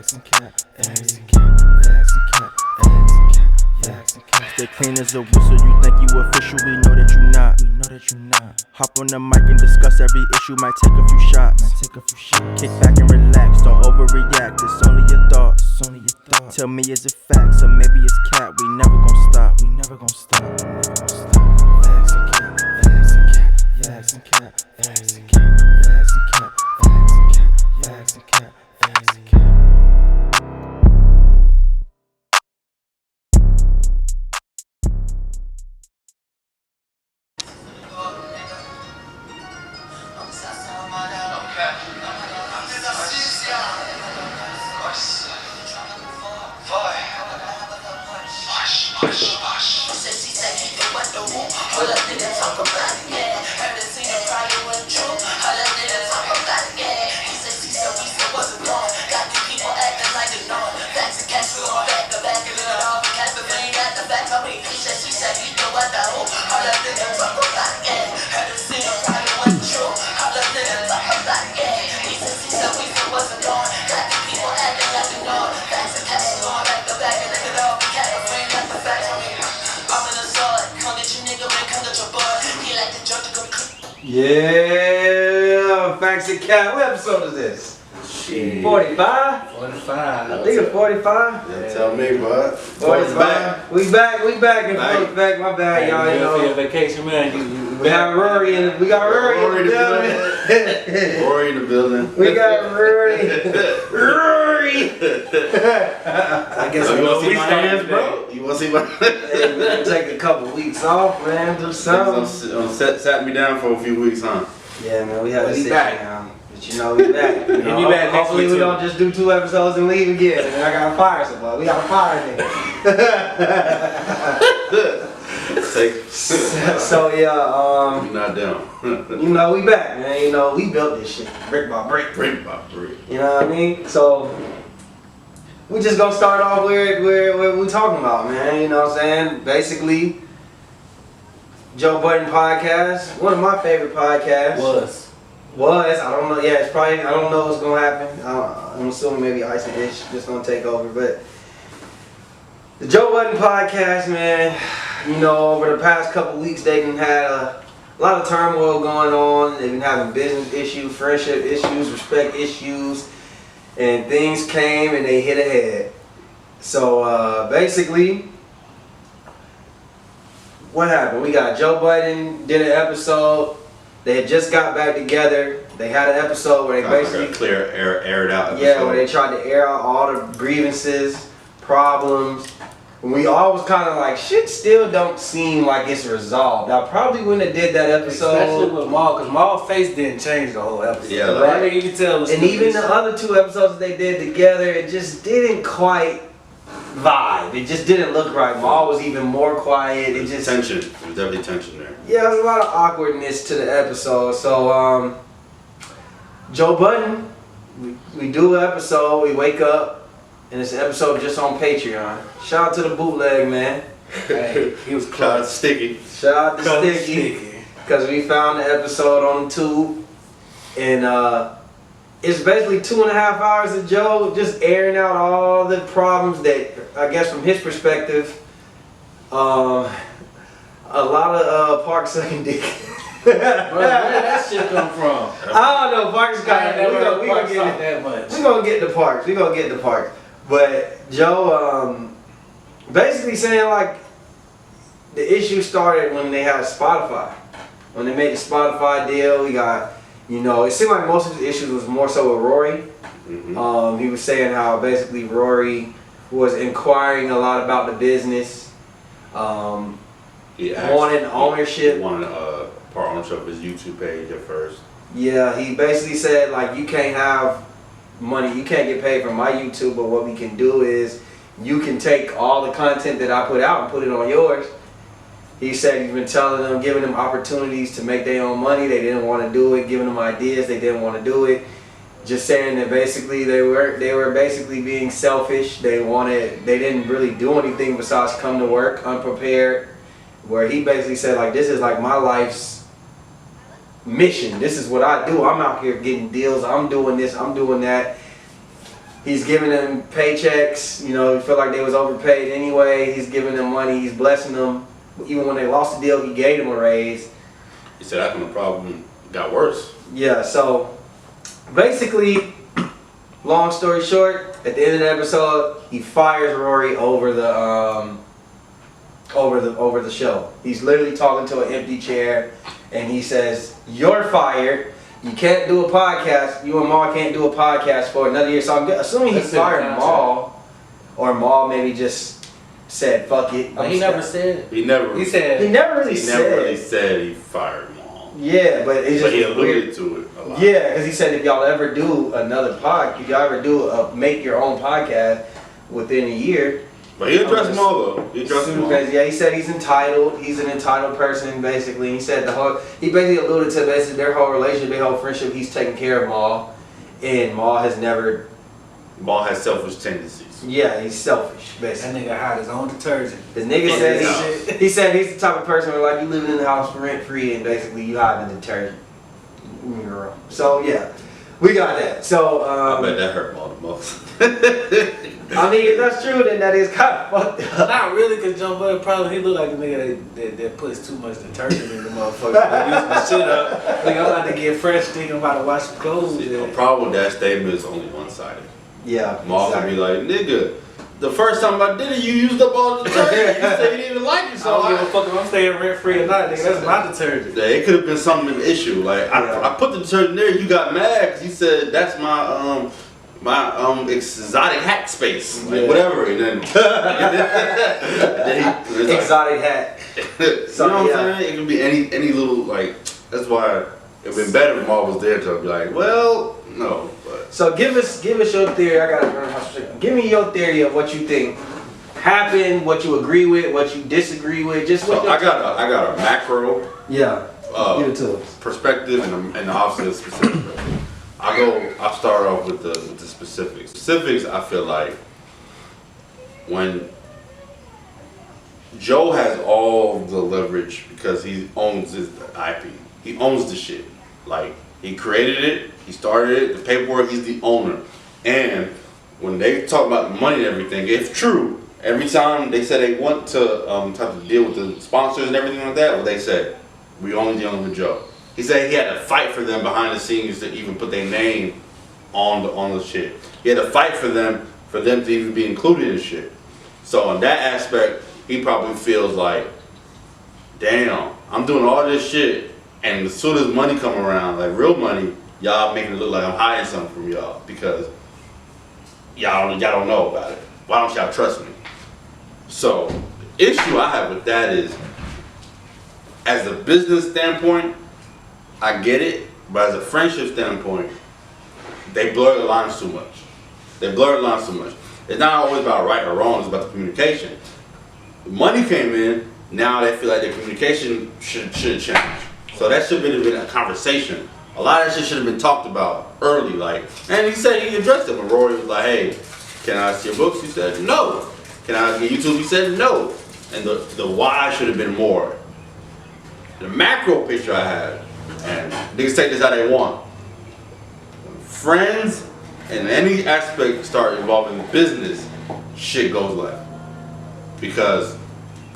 Stay clean as a whistle, you think you official, we know that you not. Hop on the mic and discuss every issue, might take a few shots. Kick back and relax, don't overreact, it's only your thoughts. Tell me is it facts, or maybe it's cat, we never gon' stop. Yeah, Facts and Cat. What episode is this? 45? 45. I think it's 45. Yeah, tell me, bud. 45. We back in full effect. My bad, y'all. You know, your vacation, man. we got Rory in it. We got Rory in the building. Rory in the building. We got Rory. Rory. I guess you want to see my hands, bro? You want to see my Hey, we gonna take a couple weeks off, man. Do something. Sat me down for a few weeks, huh? Yeah, man. We had to We sit back. down. But you know, we back. You know, we back next hopefully week, we too. don't just do 2 episodes and leave again. And I gotta fire somebody. We gotta fire nigga. So yeah, You're not down. you know, we back, man. You know, we built this shit brick by brick. Brick by brick. You know what I mean? So we just gonna start off where we talking about, man. You know what I'm saying? Basically, Joe Budden podcast, one of my favorite podcasts. Was I don't know. Yeah, it's probably I don't know what's gonna happen. I'm assuming maybe Ice and Ish just gonna take over, but the Joe Budden podcast, man. You know, over the past couple weeks, they've been had a lot of turmoil going on. They've been having business issues, friendship issues, respect issues, and things came and they hit ahead. So basically, what happened? We got Joe Budden did an episode. They had just got back together. They had an episode where they basically aired out. Yeah, where they tried to air out all the grievances, problems. And we all was kind of like, shit still don't seem like it's resolved. I probably wouldn't have did that episode. Especially with Maul, because Maul's face didn't change the whole episode. Yeah, right? like- You can tell. And even the other 2 episodes they did together, it just didn't quite vibe. It just didn't look right. Maul was even more quiet. It just tension. There's definitely tension there. Yeah, there's a lot of awkwardness to the episode. So, Joe Budden, we do an episode, we wake up, and it's an episode just on Patreon. Shout out to the bootleg, man. Hey, he was Shout out to close. Sticky. Shout out to Sticky. Because we found the episode on Tube. And it's basically 2.5 hours of Joe just airing out all the problems that, I guess from his perspective, a lot of Park sucking dick. Bro, where did that shit come from? I don't know, Parks got I it. never We heard gonna Parks get talk it. that much. We're gonna get the Parks. We're gonna get the Parks. But Joe, basically saying like the issue started when they had Spotify. When they made the Spotify deal, we got, you know, it seemed like most of the issues was more so with Rory. Mm-hmm. He was saying how basically Rory was inquiring a lot about the business. He Wanted ownership. He wanted part ownership of his YouTube page at first. Yeah, he basically said like you can't have money, you can't get paid from my YouTube, but what we can do is you can take all the content that I put out and put it on yours. He said he's been telling them, giving them opportunities to make their own money. They didn't want to do it, giving them ideas, they didn't want to do it. Just saying that basically they were basically being selfish. They didn't really do anything besides come to work unprepared. Where he basically said like this is like my life's mission. This is what I do. I'm out here getting deals. I'm doing this. I'm doing that. He's giving them paychecks. You know, he felt like they was overpaid anyway. He's giving them money. He's blessing them. Even when they lost the deal, he gave them a raise. He said that's when the problem got worse. Yeah. So basically, long story short, at the end of the episode, he fires Rory over the show. He's literally talking to an empty chair, and he says, "You're fired. You can't do a podcast. You and Maul can't do a podcast for another year." So I'm assuming he That's fired it, Maul, or Maul maybe just said, "Fuck it." But he never said. He never. He said. He never really He said. never really said he fired Maul. Yeah, but it's But just he weird. alluded to it a lot. Yeah, because he said if y'all ever do another if y'all ever do make your own podcast within a year. But he addressed Maul though. He addressed Maul. Yeah, he said he's entitled. He's an entitled person, basically. He said he basically alluded to basically their whole relationship, their whole friendship. He's taking care of Maul, and Maul has never. Maul has selfish tendencies. Yeah, he's selfish, That basically. nigga hide his own detergent. His nigga Yeah. said he said he's the type of person where like you living in the house for rent free, and basically you hide the detergent. So yeah, we got that. So I bet that hurt Maul the most. I mean, if that's true, then that is kind of fucked up. Not really, because Joe Budden probably, he look like a nigga that puts too much detergent in the motherfucker. They use my shit up. Like, I'm about to get fresh, thinking I'm about to wash some clothes. See, the Yeah. problem with that statement is only one-sided. Yeah, Maul can be like, nigga, the first time I did it, you used up all the detergent. You said you didn't even like it, I so don't give a fuck if I'm staying rent free or not, nigga. That's my detergent. Yeah, it could have been something of an issue. Like Yeah. I put the detergent there, you got mad because you said that's my exotic hat space, like Yeah. whatever, and then, then he, it's exotic hat. like, So, you know what yeah. I'm saying? It could be any little like. That's why it'd been better if Maul was there to be like, well, no, but So give us your theory. I gotta give me your theory of what you think happened, what you agree with, what you disagree with. Just what so I got a macro yeah. Give it to us. perspective and the opposite specific. I'll start off with the specifics. Specifics, I feel like when Joe has all the leverage because he owns his IP. He owns the shit. Like, he created it, he started it, the paperwork, he's the owner. And when they talk about the money and everything, if true, every time they said they want to have to deal with the sponsors and everything like that, what they said, we only dealing with Joe. He said he had to fight for them behind the scenes to even put their name on the shit. He had to fight for them to even be included in shit. So in that aspect, he probably feels like, damn, I'm doing all this shit, and as soon as money come around, like real money, y'all making it look like I'm hiding something from y'all because y'all don't know about it. Why don't y'all trust me? So, the issue I have with that is, as a business standpoint, I get it, but as a friendship standpoint, they blur the lines too much. They blur the lines too much. It's not always about right or wrong, it's about the communication. The money came in, now they feel like their communication should change. So that should have been a conversation. A lot of that shit should have been talked about early, like, and he said he addressed it when Rory was like, hey, can I see your books? He said, no. Can I get YouTube? He said, no. And the why should have been more. The macro picture I had, and niggas take this how they want. Friends in any aspect start involving business, shit goes left. Because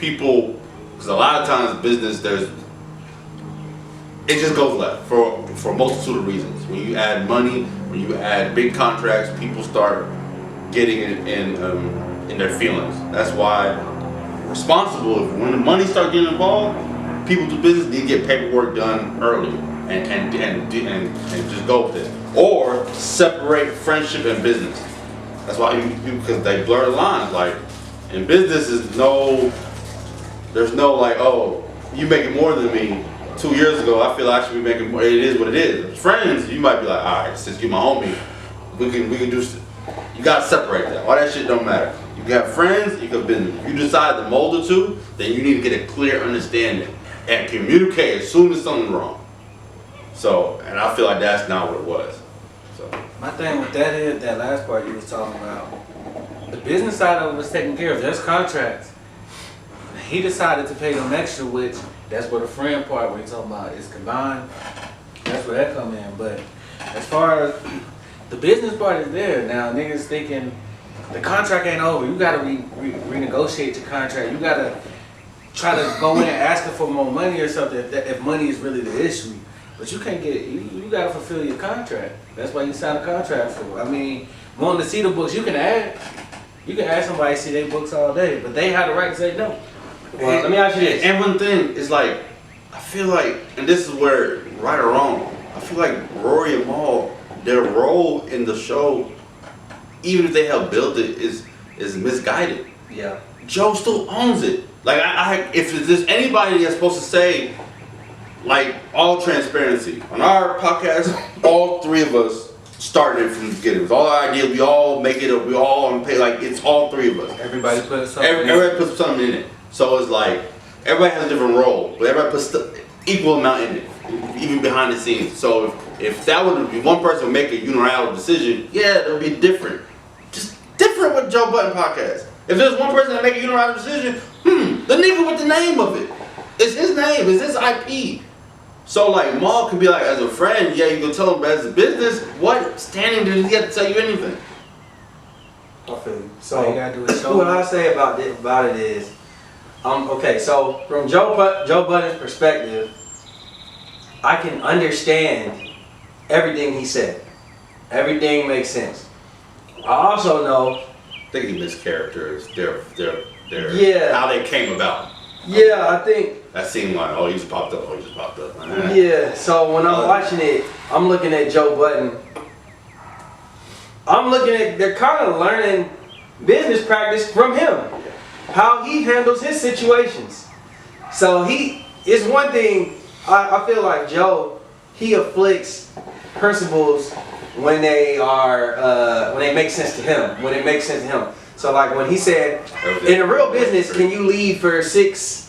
a lot of times business, it just goes left for a multitude of reasons. When you add money, when you add big contracts, people start getting in their feelings. That's why responsible, when the money starts getting involved, people do business need to get paperwork done early and just go with it. Or separate friendship and business. That's why because they blur the lines. Like in business, there's no like, oh, you making more than me. 2 years ago, I feel I should be making more. It is what it is. Friends, you might be like, all right, since you're my homie, we can do. You gotta separate that. All that shit don't matter. You can have friends, you can business. If you decide to mold the two, then you need to get a clear understanding and communicate as soon as something's wrong. So, and I feel like that's not what it was. So, My thing with that is, that last part you was talking about, the business side of it was taken care of. There's contracts. He decided to pay them extra, which that's where the friend part where he's talking about is combined. That's where that come in. But as far as the business part is there. Now niggas thinking the contract ain't over. You gotta renegotiate your contract. You gotta try to go in asking for more money or something if money is really the issue. But you can't get you gotta fulfill your contract. That's why you sign a contract for. I mean, wanting to see the books, you can add somebody to see their books all day, but they have the right to say no. Well, let me ask you this. And one thing is like, I feel like, and this is where, right or wrong, I feel like Rory and Mal, their role in the show, even if they help build it, is misguided. Yeah. Joe still owns it. Like, if there's anybody that's supposed to say, like, all transparency, on our podcast, all three of us started it from the beginning. It was all our idea. We all make it up. We all on pay. Like, it's all three of us. Everybody put something. Everybody puts something in it. So it's like everybody has a different role, but everybody puts the equal amount in it, even behind the scenes. So if that would be one person would make a unilateral decision, yeah, it'll be different. Just different with Joe Budden podcast. If there's one person that make a unilateral decision, the nigga with the name of it. It's his name. It's his IP. So like Mal could be like, as a friend, yeah, you can tell him, but as a business, what standing does he have to tell you anything? I feel you. All you So gotta do is show what them. I say about it is, okay. So from Joe Budden's perspective, I can understand everything he said. Everything makes sense. I also know, I think he mischaracterized their Yeah. how they came about. yeah, I think. That seemed like, oh, he just popped up, oh, he just popped up. Yeah, so when I'm watching it, I'm looking at Joe Budden. I'm looking at, they're kind of learning business practice from him. How he handles his situations. So it's one thing, I feel like Joe, he afflicts principles when they make sense to him. When it makes sense to him. So like when he said, in a real business, can you leave for 6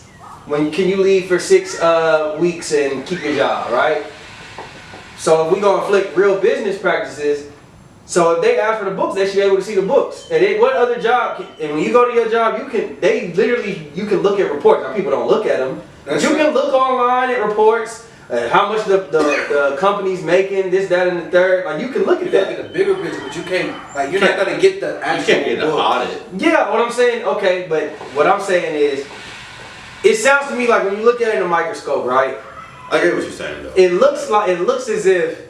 weeks and keep your job, right? So if we gonna inflict real business practices, so if they ask for the books, they should be able to see the books. And what other job? And when you go to your job, you can look at reports. Now people don't look at them. That's You right. can look online at reports, how much the company's making, this, that, and the third. Like you can look at You gotta that. get a bigger picture, but you can't. Like you're not gonna get the You actual can't get an book. audit. Yeah, what I'm saying, okay, but what I'm saying is, it sounds to me like when you look at it in a microscope, right? I get what you're saying though. It looks as if,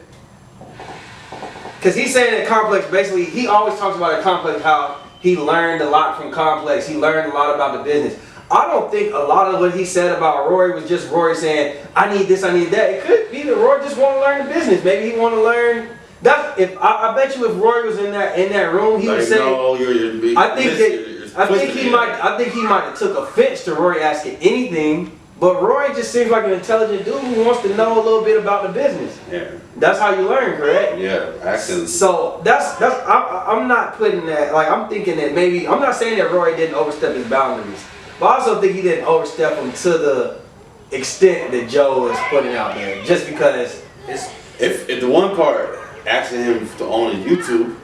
because he's saying that Complex, basically, he always talks about at Complex how he learned a lot from Complex. He learned a lot about the business. I don't think a lot of what he said about Rory was just Rory saying, I need this, I need that. It could be that Rory just want to learn the business. Maybe he want to learn. I bet you if Rory was in that room, he would say. No, you're I think he might have took offense to Rory asking anything. But Rory just seems like an intelligent dude who wants to know a little bit about the business. Yeah. That's how you learn, correct? Yeah. Actually. So I'm not putting that, like, I'm thinking that maybe, I'm not saying that Rory didn't overstep his boundaries, but I also think he didn't overstep them to the extent that Joe is putting out there. Just because it's, If the one part asking him to own a YouTube,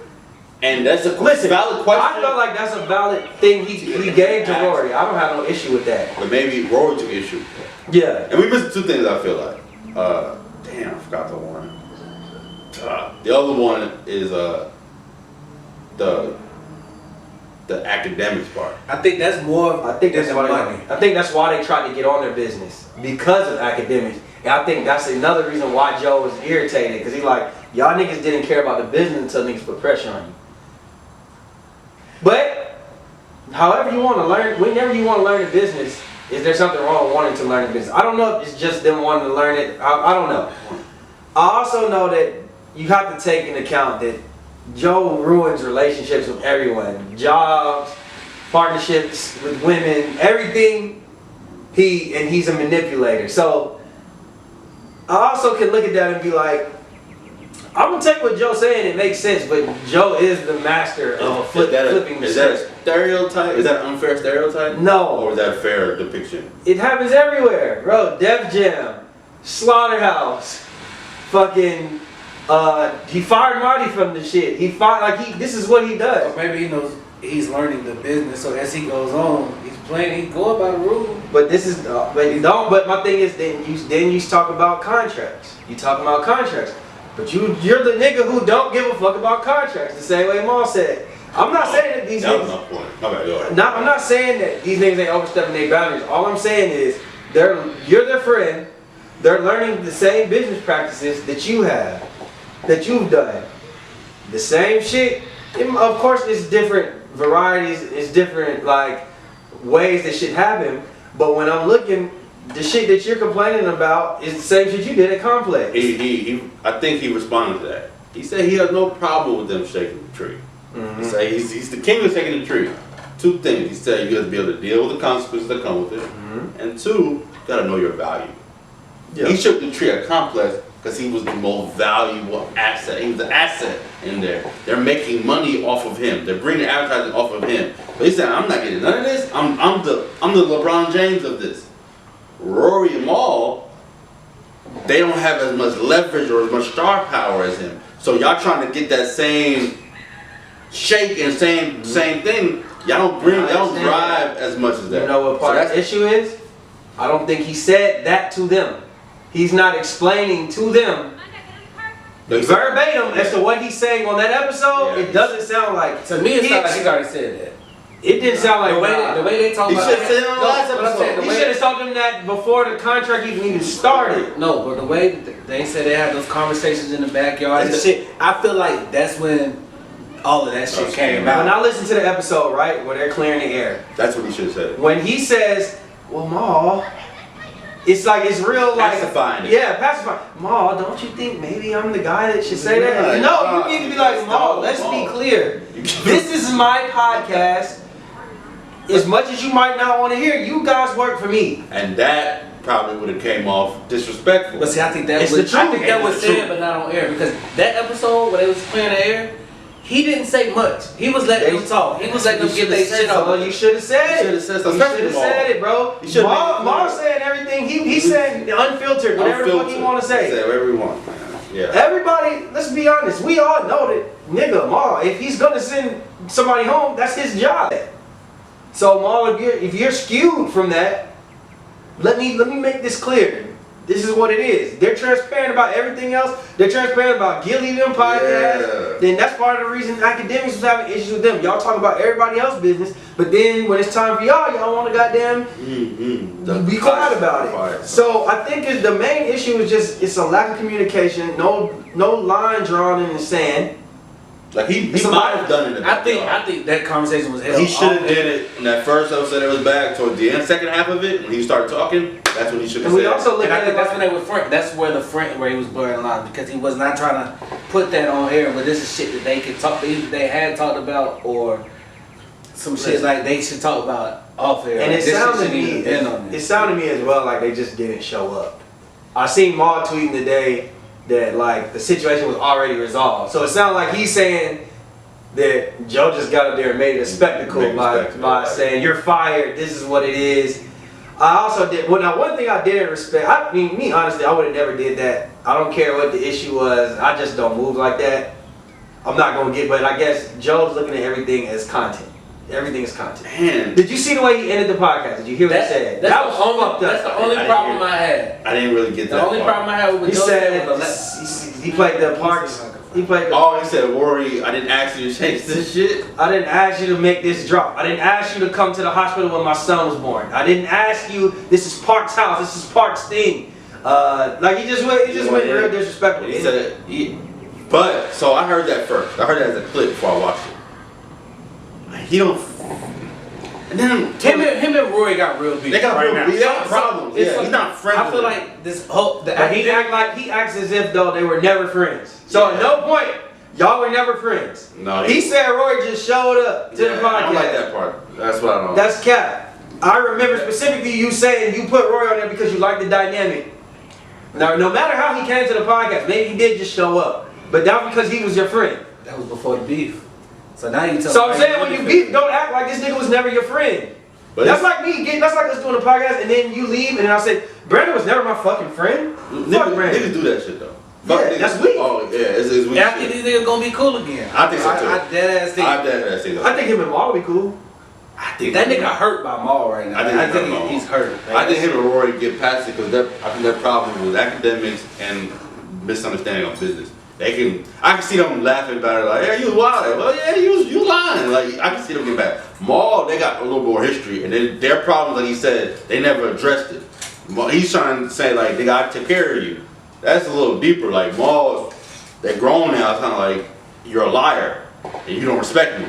and that's a listen, valid question. I feel like that's a valid thing he gave to Rory. I don't have no issue with that. But maybe Rory took issue. Yeah. And we missed 2 things. I feel like. Damn, I forgot the one. The other one is the academics part. I think that's more. I think that's than why money. I think that's why they tried to get on their business, because of academics. And I think that's another reason why Joe was irritated, because he's like, y'all niggas didn't care about the business until niggas put pressure on you. But however you want to learn, whenever you want to learn the business, is there something wrong with wanting to learn the business? I don't know if it's just them wanting to learn it. I don't know. I also know that you have to take into account that Joe ruins relationships with everyone. Jobs, partnerships with women, everything. He's a manipulator. So I also can look at that and be like, I'm gonna take what Joe's saying. It makes sense, but Joe is the master of flipping the Is that script. a stereotype? Is that an unfair stereotype? No. Or is that a fair depiction? It happens everywhere, bro. Def Jam, Slaughterhouse, fucking. He fired Marty from the shit. This is what he Or does. maybe he knows he's learning the business, so as he goes on, he's playing. He's going by the rules. But this is, but my thing is, then you talk about contracts. You talk about contracts. But you're the nigga who don't give a fuck about contracts, the same way Maul said. I'm not saying that these That was niggas. my point. Okay, go ahead. I'm not saying that these niggas ain't overstepping their boundaries. All I'm saying is you're their friend. They're learning the same business practices that you have, that you've done. The same shit. Of course, it's different varieties. It's different like ways that shit happen. But when I'm looking, the shit that you're complaining about is the same shit you did at Complex. I think he responded to that. He said he has no problem with them shaking the tree. He said he's the king of shaking the tree. Two things. He said you have to be able to deal with the consequences that come with it. And two, you gotta know your value. Yeah. He shook the tree at Complex because he was the most valuable asset. He was the asset in there. They're making money off of him. They're bringing advertising off of him. But he said, I'm not getting none of this. I'm the LeBron James of this. Rory and Maul, they don't have as much leverage or as much star power as him. So y'all trying to get that same shake and same thing. Y'all don't drive as much as that. You know what part of the issue is? I don't think he said that to them. He's not explaining to them verbatim as to what he's saying on that episode. Yeah. It doesn't sound like. To me, it sounds like he already said that. It didn't sound like The way they talk He about should have said it on the last episode. He should have told them that before the contract even started. No, but the way they said they had those conversations in the backyard and shit, I feel like that's when all of that shit came When out. I listened to the episode, right, where they're clearing the air, That's what he should have said. when he says, well, Maul, it's like, it's real like. Pacifying it. Yeah, pacifying. Maul, don't you think maybe I'm the guy that should say that? Yeah, No, you need to be like, Maul, let's be clear. This is my podcast. As much as you might not want to hear, you guys work for me. And that probably would have came off disrespectful. But see, I think that It's was the truth. It's the said, truth. but not on air, because that episode when they was clearing the air, he didn't say much. He was letting them talk. He was letting them get their shit off. You should have said it. You should have said You something. should have said it, bro. You should've Maul made it clear. saying everything. He's saying unfiltered, whatever the fuck he want to say. Say whatever he want, man. Yeah. Everybody, let's be honest. We all know that, nigga, Maul, if he's gonna send somebody home, that's his job. So Maul, if you're skewed from that, let me make this clear. This is what it is. They're transparent about everything else. They're transparent about Gilly them podcast. Yeah. Then that's part of the reason academics was having issues with them. Y'all talk about everybody else's business, but then when it's time for y'all want to goddamn be quiet about it. So I think the main issue is just it's a lack of communication. No line drawn in the sand. Like he It's a might lot. have done it. I think that conversation was held. He should have off. did it in that first episode. It was back towards the end, second half of it when he started talking. That's when he should have And we said. also look And I at think it that's like, when they were front. That's where the front where he was blurring the lines because he was not trying to put that on air. But this is shit that they could talk. Either they had talked about or some shit like they should talk about off air. and Like, it this shit sounded to shouldn't me, even been on it there. sounded to me as well like they just didn't show up. I seen Maul tweeting today that like the situation was already resolved. So it sounded like he's saying that Joe just got up there and made it a spectacle Made it a by spectacle. saying you're fired. This is what it is. I also did. Well, now one thing I didn't respect. I mean, me honestly, I would have never did that. I don't care what the issue was. I just don't move like that. I'm not gonna get. But I guess Joe's looking at everything as content. Everything is content. Man, Did you see the way he ended the podcast? Did you hear what he said? That was fucked up. That's the only I didn't problem hear it. I had. I didn't really get that. The only part. problem I had with He Joe said was he played the parks. He played the. Oh, he said, "Worry, I didn't ask you to change this shit." I didn't ask you to make this drop. I didn't ask you to come to the hospital when my son was born. I didn't ask you. This is Park's house. This is Park's thing. Like he just went real disrespectful. He said, but so I heard that first. I heard that as a clip before I watched it. He don't. And then him and Rory got real beef. they got right real now. beef. They got problems. It's Yeah, like- he's not friendly. I feel like this whole But he acts as if though they were never friends. So at no point y'all were never friends. No, He said Roy just showed up to the podcast. I don't like that part. That's what I don't. That's cap. I remember specifically you saying you put Roy on there because you like the dynamic. Now, no matter how he came to the podcast, maybe he did just show up, but that was because he was your friend. That was before the beef. So now you tell So me I'm saying when you beef, don't act like this nigga was never your friend. But That's it's- like that's like us doing a podcast and then you leave and then I say, Brandon was never my fucking friend. Fuck Niggas Brandon. do that shit though. Yeah, Fuck niggas. that's weak. Oh yeah, it's weak. after shit. these niggas gonna be cool again. I think so too. I dead ass think. I definitely think I think him and Maul would be cool. that nigga hurt by Maul right now. I think he hurt Maul. he's hurt. I think him and Rory get past it because I think their problem was academics and misunderstanding of business. I can see them laughing about it, like, yeah, you lying. Well, yeah, you lying. Like, I can see them get back. Maul, they got a little more history, and their problems, like he said, they never addressed it. He's trying to say, like, they gotta take care of you. That's a little deeper. Like, Maul, they're grown now. It's kind of like, you're a liar, and you don't respect me.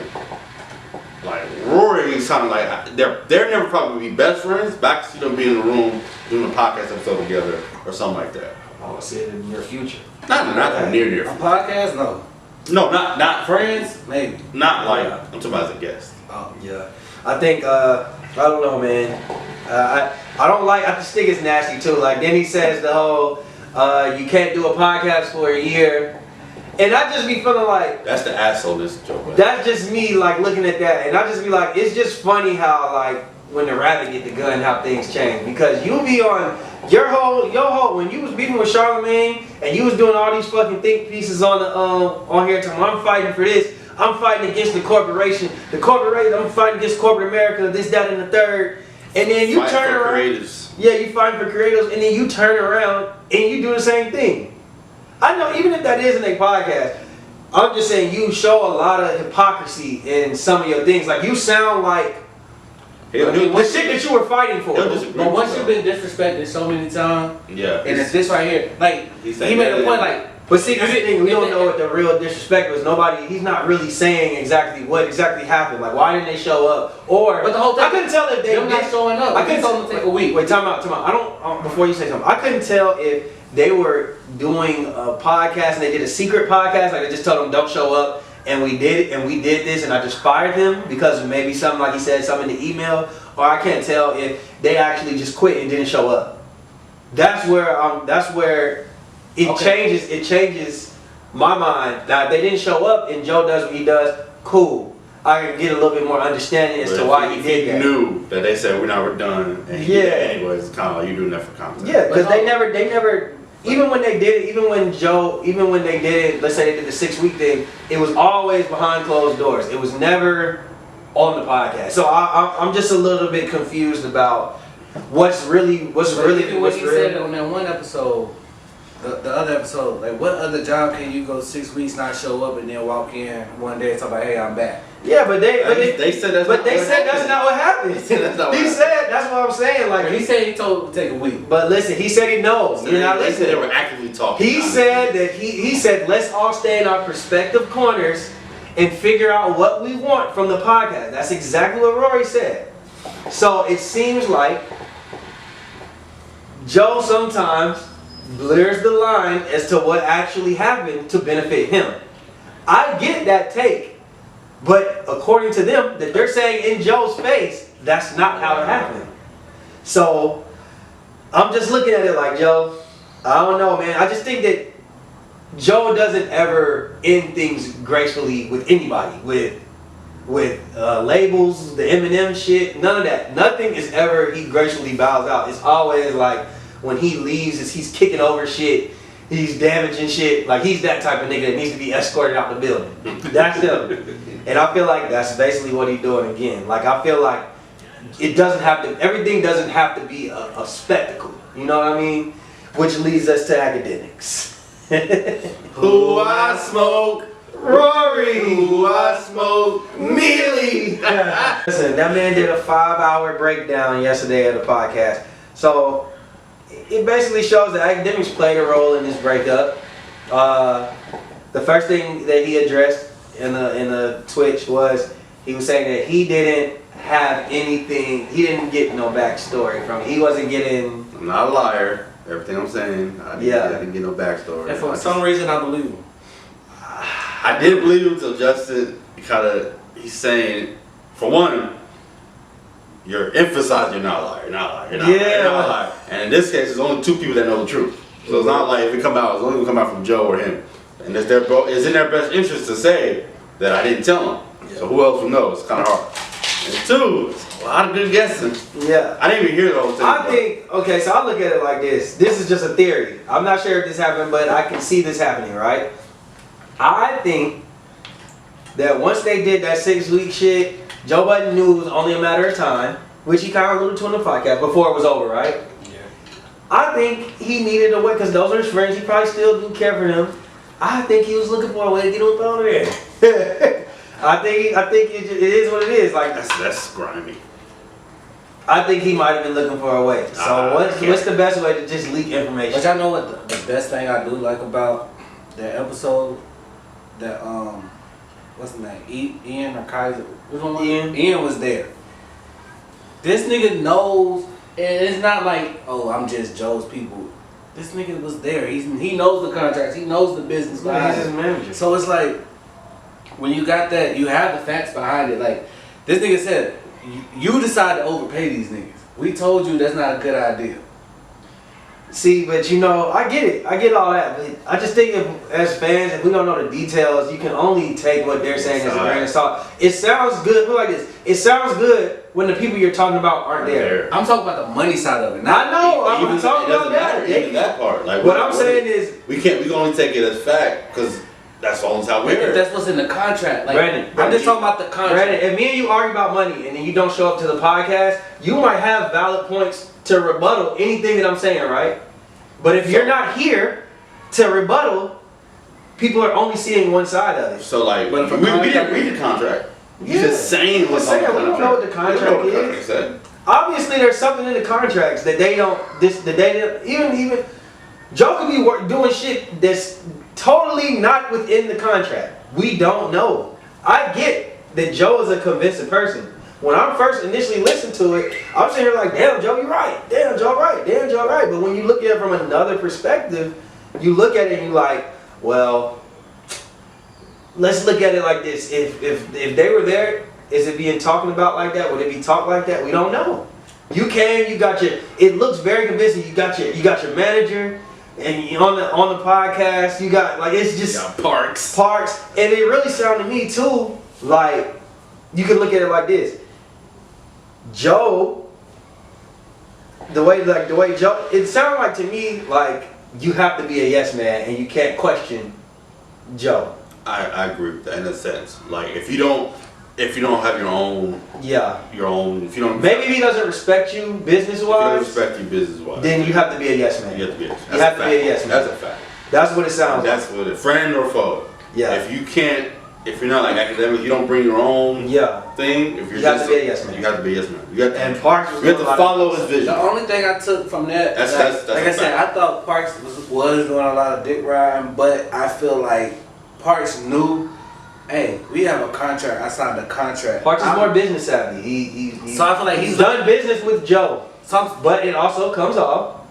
Like, Rory's kind of like, they're never probably be best friends, but I can see them being in the room doing a podcast episode together or something like that. I want to see it in the near future. Not near. A podcast? No. No, not Friends? Maybe. Not like, I'm talking about as a guest. Oh yeah, I think I don't know, man. I don't like. I just think it's nasty too. Like then he says the whole you can't do a podcast for a year, and I just be feeling like That's the asshole this joke. that's just me like looking at that, and I just be like, it's just funny how like when the rabbit get the gun, how things change because you be on your whole when you was beefing with Charlamagne and you was doing all these fucking think pieces on here telling I'm fighting for this. I'm fighting against the corporation. I'm fighting against corporate America, this, that, and the third. And then you turn around. Creators. Yeah, you fighting for creators, and then you turn around and you do the same thing. I know, even if that isn't a podcast, I'm just saying you show a lot of hypocrisy in some of your things. Like you sound like the shit that you were fighting for. But once you've been disrespected so many times, Yeah. and it's this right here, like he made a point, like. But see, that's the thing, we don't know what the real disrespect was. He's not really saying exactly what exactly happened. Like, why didn't they show up? Or, But the whole thing, I couldn't tell if they them not showing up. I couldn't tell them to take a week. Wait, time out. I don't, before you say something, I couldn't tell if they were doing a podcast and they did a secret podcast, like they just told them don't show up, and we did it, and we did this, and I just fired them because of maybe something like he said, something in the email, or I can't tell if they actually just quit and didn't show up. That's where it changes my mind. Now, if they didn't show up and Joe does what he does, cool. I can get a little bit more understanding as to why he did that. Knew that they said we're done, and he did it anyways. It's kind of like you doing that for content. Yeah, because they never, even when they did it, even when they did it, let's say they did the 6-week thing, it was always behind closed doors. It was never on the podcast. So I'm just a little bit confused about what's really What he said on that one episode. The other episode, like what other job can you go 6 weeks not show up and then walk in one day and talk about, hey, I'm back? Yeah, but they said that's that's not what happened. That's what I'm saying. Like he said he told him to take a week. But listen, he said he knows. So You're not they listening. said they were actively talking. He said that he said let's all stay in our respective corners and figure out what we want from the podcast. That's exactly what Rory said. So it seems like Joe sometimes blurs the line as to what actually happened to benefit him. I get that take, but according to them, that they're saying in Joe's face, that's not how it happened. So I'm just looking at it like, Joe, I don't know, man. I just think that Joe doesn't ever end things gracefully with anybody, with labels, the Eminem shit, none of that. Nothing is ever he gracefully bows out. It's always like when he leaves, he's kicking over shit, he's damaging shit. Like he's that type of nigga that needs to be escorted out the building. That's him. And I feel like that's basically what he's doing again. Like I feel like everything doesn't have to be a spectacle. You know what I mean? Which leads us to academics. Who I smoke, Rory. who I smoke, Mealy. Listen, that man did a 5-hour breakdown yesterday of the podcast. So it basically shows that academics played a role in this breakup. The first thing that he addressed in the Twitch was he was saying that he didn't have anything. He didn't get no backstory from it. He wasn't getting. I'm not a liar. Everything I'm saying, I didn't get no backstory. And for some reason, I believe him. I didn't believe him until Justin he's saying, for one, you're emphasizing you're not a liar, you're not a liar, you're not a liar, you're not a liar. And in this case, there's only 2 people that know the truth. So it's not like if it come out, it's only gonna come out from Joe or him. And it's in their best interest to say that I didn't tell them. Yeah. So who else will know? It's kind of hard. And 2, a lot of good guessing. Yeah. I didn't even hear the whole thing. So I look at it like this. This is just a theory. I'm not sure if this happened, but I can see this happening, right? I think that once they did that 6-week shit, Joe Budden knew it was only a matter of time, which he kind of alluded to in the podcast before it was over, right? Yeah. I think he needed a way, because those are his friends. He probably still do care for them. I think he was looking for a way to get up on there. I think it is what it is. Like That's grimy. I think he might have been looking for a way. So what's the best way to just leak information? But y'all know what the best thing I do like about that episode? That what's his name? Ian or Kaiser? Which one was it? Ian was there. This nigga knows, and it's not like, oh, I'm just Joe's people. This nigga was there. He knows the contracts. He knows the business behind He's his it. manager. So it's like, when you got that, you have the facts behind it. Like, this nigga said, you decide to overpay these niggas. We told you that's not a good idea. See, but I get it. I get all that. But I just think as fans, if we don't know the details, you can only take what they're saying as a grain of salt. It sounds good. Put it like this. It sounds good when the people you're talking about aren't there. I'm talking about the money side of it. I know. I'm Even talking about that. Even that part. Like What I'm saying is, we can only take it as fact because that's the only time we If heard. that's what's in the contract. Like, Brandon, I'm just talking about the contract. Brandon, if me and you argue about money and then you don't show up to the podcast, you might have valid points to rebuttal anything that I'm saying, right? But if you're not here to rebuttal, people are only seeing one side of it. So like, But if a we didn't contract- read the contract. Yeah. You're just saying what's on the We contract. don't know what the contract We don't know what the is. contract said. Obviously, there's something in the contracts that they don't. Even Joe could be doing shit that's totally not within the contract. We don't know. I get that Joe is a convincing person. When I first initially listened to it, I'm sitting here like, damn, Joe, you're right. Damn, Joe, right. Damn, Joe, right. But when you look at it from another perspective, you look at it and you're like, well, let's look at it like this. If they were there, is it being talked about like that? Would it be talked like that? We don't know. You came, you got your. It looks very convincing. You got your manager, and you on the podcast, you got like it's just Parks. and it really sounded to me too like you can look at it like this. Joe, the way Joe, it sounded like to me like you have to be a yes man and you can't question Joe. I agree with that in a sense. Like if you don't have your own, Yeah. if you don't Maybe if he doesn't respect you business if you don't wise, respect you business wise, then you have to be a yes man. you have to be. You have to be a yes man. That's a fact. That's what it sounds That's what it. Friend or foe. Yeah. If you're not like academic, you don't bring your own like. Yeah. thing. If you're You have just to be a yes man. You have to be a yes man. You have to. And Parks was you have doing to a lot of- follow his vision. The only thing I took from that, That's like a I said, fact. I thought Parks was doing a lot of dick riding, but I feel like Parks knew, hey, we have a contract. I signed a contract. Parks is more business savvy. He So I feel like he's done business with Joe, Some, but it also comes off.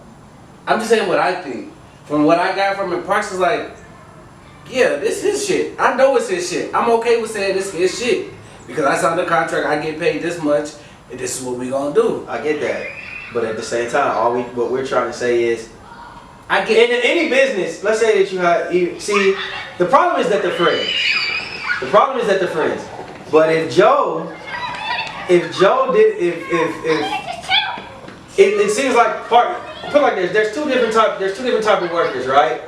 I'm just saying what I think. From what I got from it, Parks is like, yeah, this is shit. I know it's his shit. I'm okay with saying this is shit. Because I signed a contract, I get paid this much, and this is what we gonna do. I get that, but at the same time, what we're trying to say is, I get in any business, let's say that see, the problem is that they're friends. The problem is that they're friends. But if Joe did, it seems like put it like this. There's two different type of workers, right?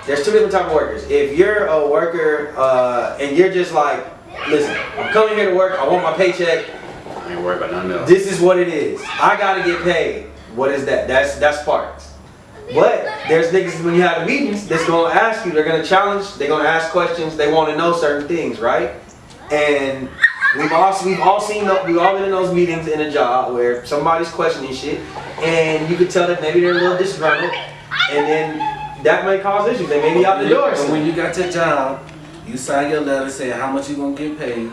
There's two different type of workers. If you're a worker and you're just like, listen, I'm coming here to work. I want my paycheck. I ain't worried about nothing else. This is what it is. I gotta get paid. What is that? That's Parks. But there's niggas when you have meetings that's gonna ask you. They're gonna challenge. They're gonna ask questions. They want to know certain things, right? And we've all been in those meetings in a job where somebody's questioning shit, and you could tell that maybe they're a little disgruntled, and then that may cause issues. They may be out the door. And when you got your job, you sign your letter saying how much you gonna get paid,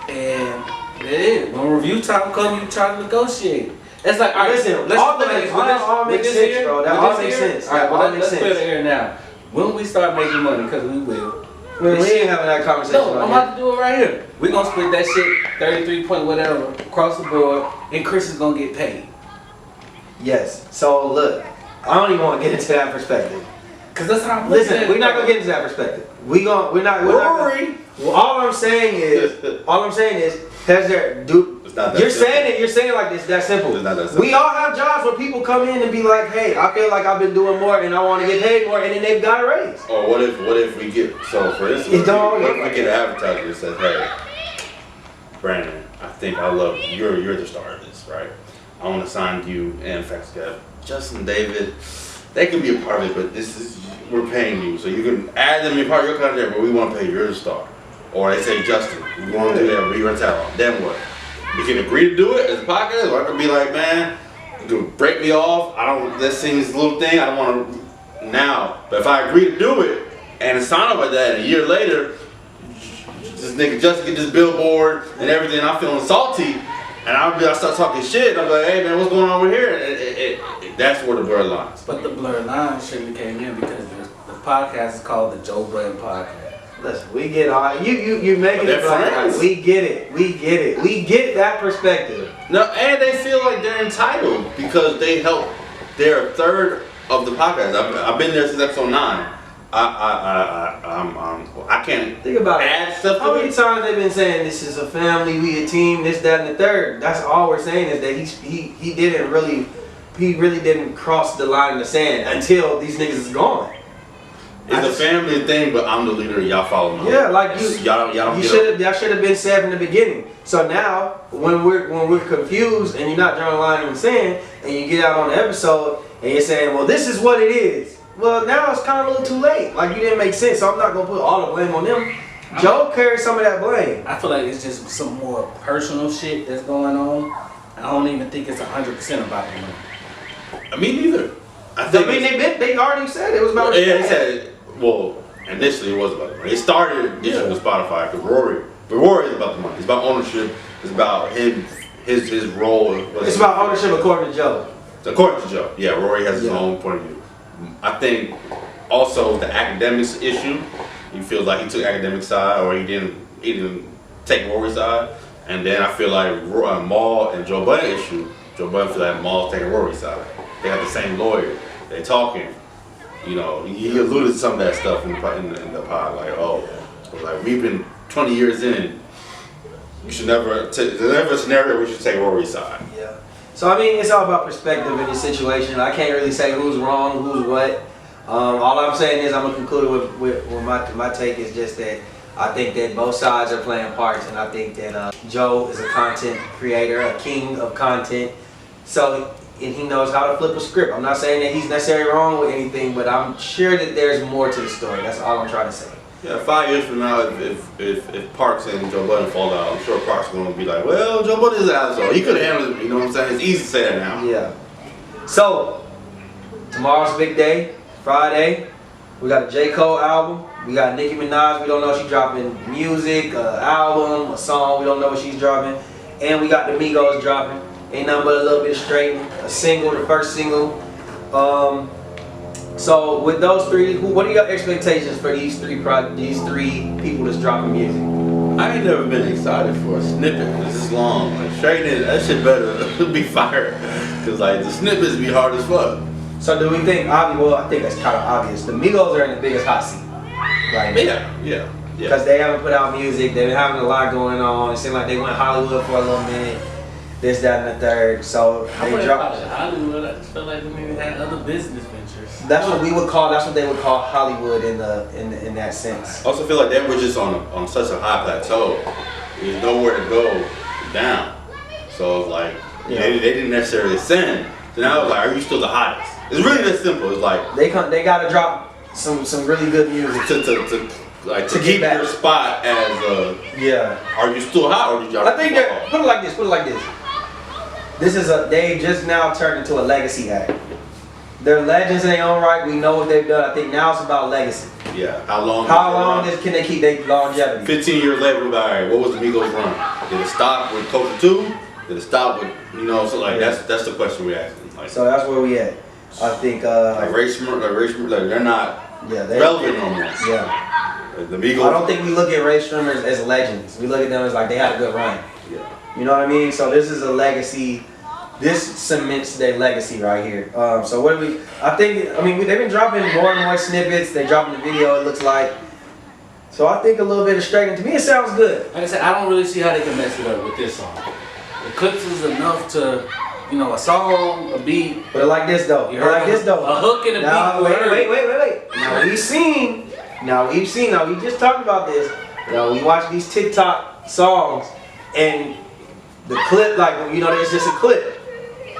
and that's it. When review time come, you try to negotiate. It's like, all right, Listen, let's all put that it- all with makes this sense, here- bro. That with all this makes here- sense. All right, That well, all makes let's put it sense. here now. When we start making money, because we will. We ain't having that conversation. No, I'm right about to do it right here. We're gonna split that shit 33 point whatever across the board, and Chris is gonna get paid. Yes. So look, I don't even want to get into that perspective. Cause that's how I'm Listen, looking at we're it. not gonna get into that perspective. We're not. Gonna, well, all I'm saying is, has there do? It's not that You're simple. saying it. You're saying like this. That simple. It's not that simple. We all have jobs where people come in and be like, "Hey, I feel like I've been doing more and I want to get paid more," and then they've got a raise. Or what if we get, so for instance, It don't what work if like we get an advertiser that says, hey, Brandon, I think I love you. You're the star of this, right? I want to sign you, and in fact, it's got Justin David, they can be a part of it, but we're paying you, so you can add them to be part of your contract, but we want to pay your star. Or they say, Justin, we want to do that, we run talent. Then what? We can agree to do it as a podcast, or I can be like, man, you can break me off. That seems a little thing. I don't want to now. But if I agree to do it and sign up like that, and a year later, this nigga Justin get this billboard and everything, I'm feeling salty, and I start talking shit. I'm like, hey man, what's going on over here? That's where the blur lines. But the blur line shouldn't have came in because the podcast is called the Joe Budden Podcast. Listen, we get all you making it like we get it. We get that perspective. No, and they feel like they're entitled because they help. They're a third of the podcast. I've been there since episode 9. I can't think about add it. stuff. How many times they've been saying this is a family, we a team, this, that, and the third? That's all we're saying is that he really didn't cross the line in the sand until these niggas is gone. It's a family thing, but I'm the leader. Y'all follow me. Yeah, like y'all should have been said from the beginning. So now, when we're confused and you're not drawing a line in the sand, and you get out on the episode and you're saying, well, this is what it is. Well, now it's kind of a little too late. Like you didn't make sense, so I'm not gonna put all the blame on them. Joe carries some of that blame. I feel like it's just some more personal shit that's going on. I don't even think it's 100% about the money. Me neither. They already said it was about. Yeah, they said. Well, initially it was about the money. It started initially with Spotify because Rory is about the money. It's about ownership. It's about him, his role. It's about ownership according to Joe. According to Joe, yeah, Rory has his own point of view. I think also the academics issue. He feels like he took academic side, or he didn't take Rory's side. And then I feel like Maul and Joe Budden issue. Joe Budden feels like Maul's taking Rory's side. They have the same lawyer. They're talking. You know, he alluded to some of that stuff in the pod, like we've been 20 years in. You should never. There's never a scenario where you should take Rory's side. Yeah. So I mean, it's all about perspective in this situation. I can't really say who's wrong, who's what. All I'm saying is I'm gonna conclude with my take is just that I think that both sides are playing parts, and I think that Joe is a content creator, a king of content. So. And he knows how to flip a script. I'm not saying that he's necessarily wrong with anything, but I'm sure that there's more to the story. That's all I'm trying to say. Yeah, 5 years from now, if Parks and Joe Budden fall out, I'm sure Parks is going to be like, well, Joe Budden is an asshole. He could have handled it, you know what I'm saying? It's easy to say that now. Yeah. So, tomorrow's a big day, Friday. We got a J. Cole album. We got Nicki Minaj. We don't know if she's dropping music, an album, a song. We don't know what she's dropping. And we got the Migos dropping. Ain't nothing but a little bit straight. A single, the first single. So with those three, what are your expectations for these three people that's dropping music? I ain't never been excited for a snippet this long. Like straight in, that shit better be fire. Cause like the snippets be hard as fuck. So do we think? Well, I think that's kind of obvious. The Migos are in the biggest hot seat right now. Yeah. Because they haven't put out music. They've been having a lot going on. It seemed like they went Hollywood for a little minute. This, that, and the third. So they dropped. Hollywood. I just felt like they maybe had other business ventures. That's what they would call Hollywood in that sense. I also feel like they were just on such a high plateau. There's nowhere to go down. So it's like they didn't necessarily ascend. So now it's like, are you still the hottest? It's really that simple. It's like they gotta drop some really good music to keep their spot as are you still hot or did y'all? I think that put it like this. They just now turned into a legacy act. They're legends in their own right. We know what they've done. I think now it's about legacy. Yeah. How long can they keep their longevity? 15 years later, we're like, all right, what was the Migos run? Did it stop with Culture 2? Did it stop with, so like that's the question we're asking. Like, so that's where we at. I think like Ray Shrimmer, like they're not relevant no more. Yeah. The Migos. I don't think we look at Ray Shrimmers as legends. We look at them as like they had a good run. Yeah. You know what I mean? So this is a legacy. This cements their legacy right here. So what do they've been dropping more and more snippets. They're dropping the video, it looks like. So I think a little bit of straightening. To me, it sounds good. Like I said, I don't really see how they can mess it up with this song. The clips is enough to, a song, a beat. But like this though. A hook and a beat. Wait. Now we've seen. We just talked about this. We watch these TikTok songs and the clip, it's just a clip.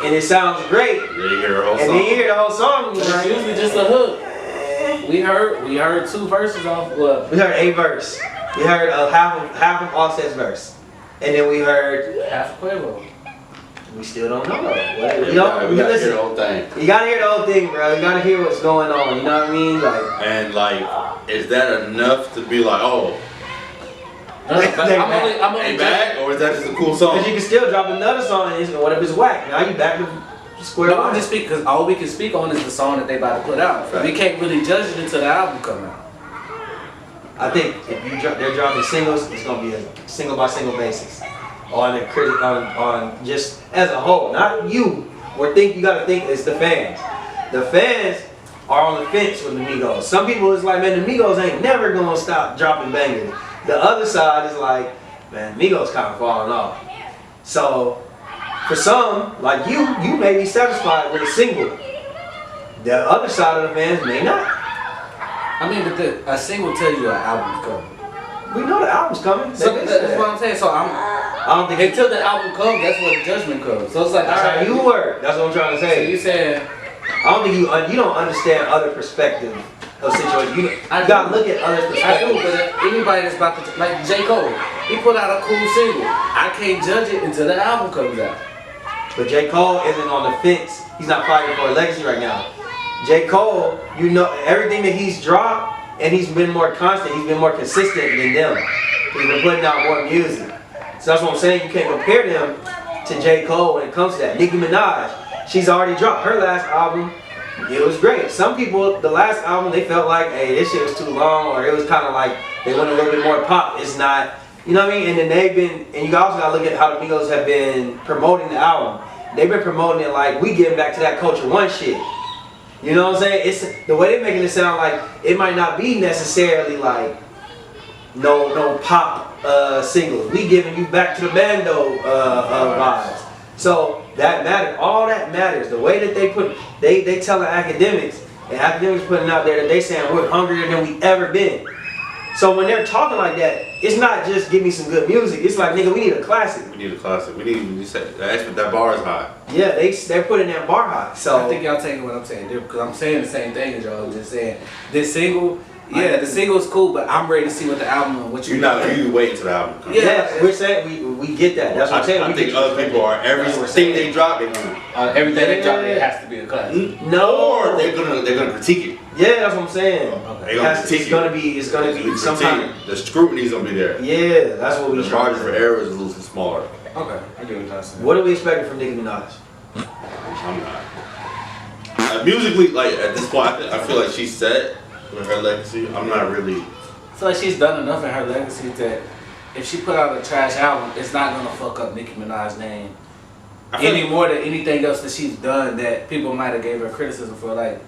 and it sounds great. Yeah, you hear the whole And song. then you hear the whole song, and But you're it's like, usually just a hook. We heard 2 verses off. Well, we heard a verse. We heard half of Offset's verse, and then we heard. half a Quavo. We still don't know. Yeah, We don't. we gotta hear Listen. the whole thing. You gotta hear the whole thing, bro. You gotta hear what's going on. You know what I mean? Like, And like, is that enough to be like, oh, I'm only ain't bad, or is that just a cool song? because you can still drop another song, and what if it's whack? Now you back to square No, one. I'm just speaking because all we can speak on is the song that they about to put out. Right. We can't really judge it until the album come out. I think if they're dropping singles, it's gonna be a single by single basis on just as a whole, not you. You gotta think it's the fans. The fans are on the fence with the Migos. Some people is like, man, the Migos ain't never gonna stop dropping bangers. The other side is like, man, Migos kind of falling off. So for some, like you may be satisfied with a single. The other side of the fans may not. I mean, but a single tell you an album's coming. We know the album's coming. So They that's said what that. I'm saying. So I don't think until the album comes, that's when the judgment comes. So it's like, that's all how right, you work. That's what I'm trying to So say. you saying I don't think you don't understand other perspective of situations. You gotta look at other I do, perspectives. but if anybody that's about to like J. Cole, he put out a cool single. I can't judge it until the album comes out. But J. Cole isn't on the fence. He's not fighting for a legacy right now. J. Cole, you know everything that he's dropped, and he's been more constant. He's been more consistent than them. He's been putting out more music. So that's what I'm saying. You can't compare them to J. Cole when it comes to that. Nicki Minaj, she's already dropped her last album. It was great. Some people, the last album, they felt like, hey, this shit was too long, or it was kind of like they wanted a little bit more pop. It's not, you know what I mean? And then they've been, and you also gotta look at how the Migos have been promoting the album. They've been promoting it like we getting back to that Culture One shit. You know what I'm saying? It's the way they're making it sound like it might not be necessarily like no pop singles. We giving you back to the bando vibes. So that matters. All that matters. The way that they telling academics, and academics putting out there that they saying we're hungrier than we ever been. So when they're talking like that, it's not just give me some good music. It's like, nigga, we need a classic. We need a classic. We need that bar is high. Yeah, they're putting that bar high. So I think y'all taking what I'm saying different because I'm saying the same thing as y'all just saying. This single, yeah, the single is cool, but I'm ready to see what the album and what you You wait until the album comes. Yeah. yes, we're saying we get that. That's what I'm saying. I We think get other people are That's what we're everything saying. they drop, they gonna everything they drop, it has to be a classic. No, or they're gonna critique it. yeah, that's what I'm saying. Okay. They gonna It's critique gonna be some kind The scrutiny's gonna be there. of, yeah, that's what we The trying margin to for say. error is a little smaller. Okay, I get what y'all saying. What are we expecting from Nicki Minaj? I'm not. Musically, like at this point, I feel like she's set with her legacy. I'm not really. I feel like she's done enough in her legacy that if she put out a trash album, it's not gonna fuck up Nicki Minaj's name I feel any more than anything else that she's done that people might have gave her criticism for. Like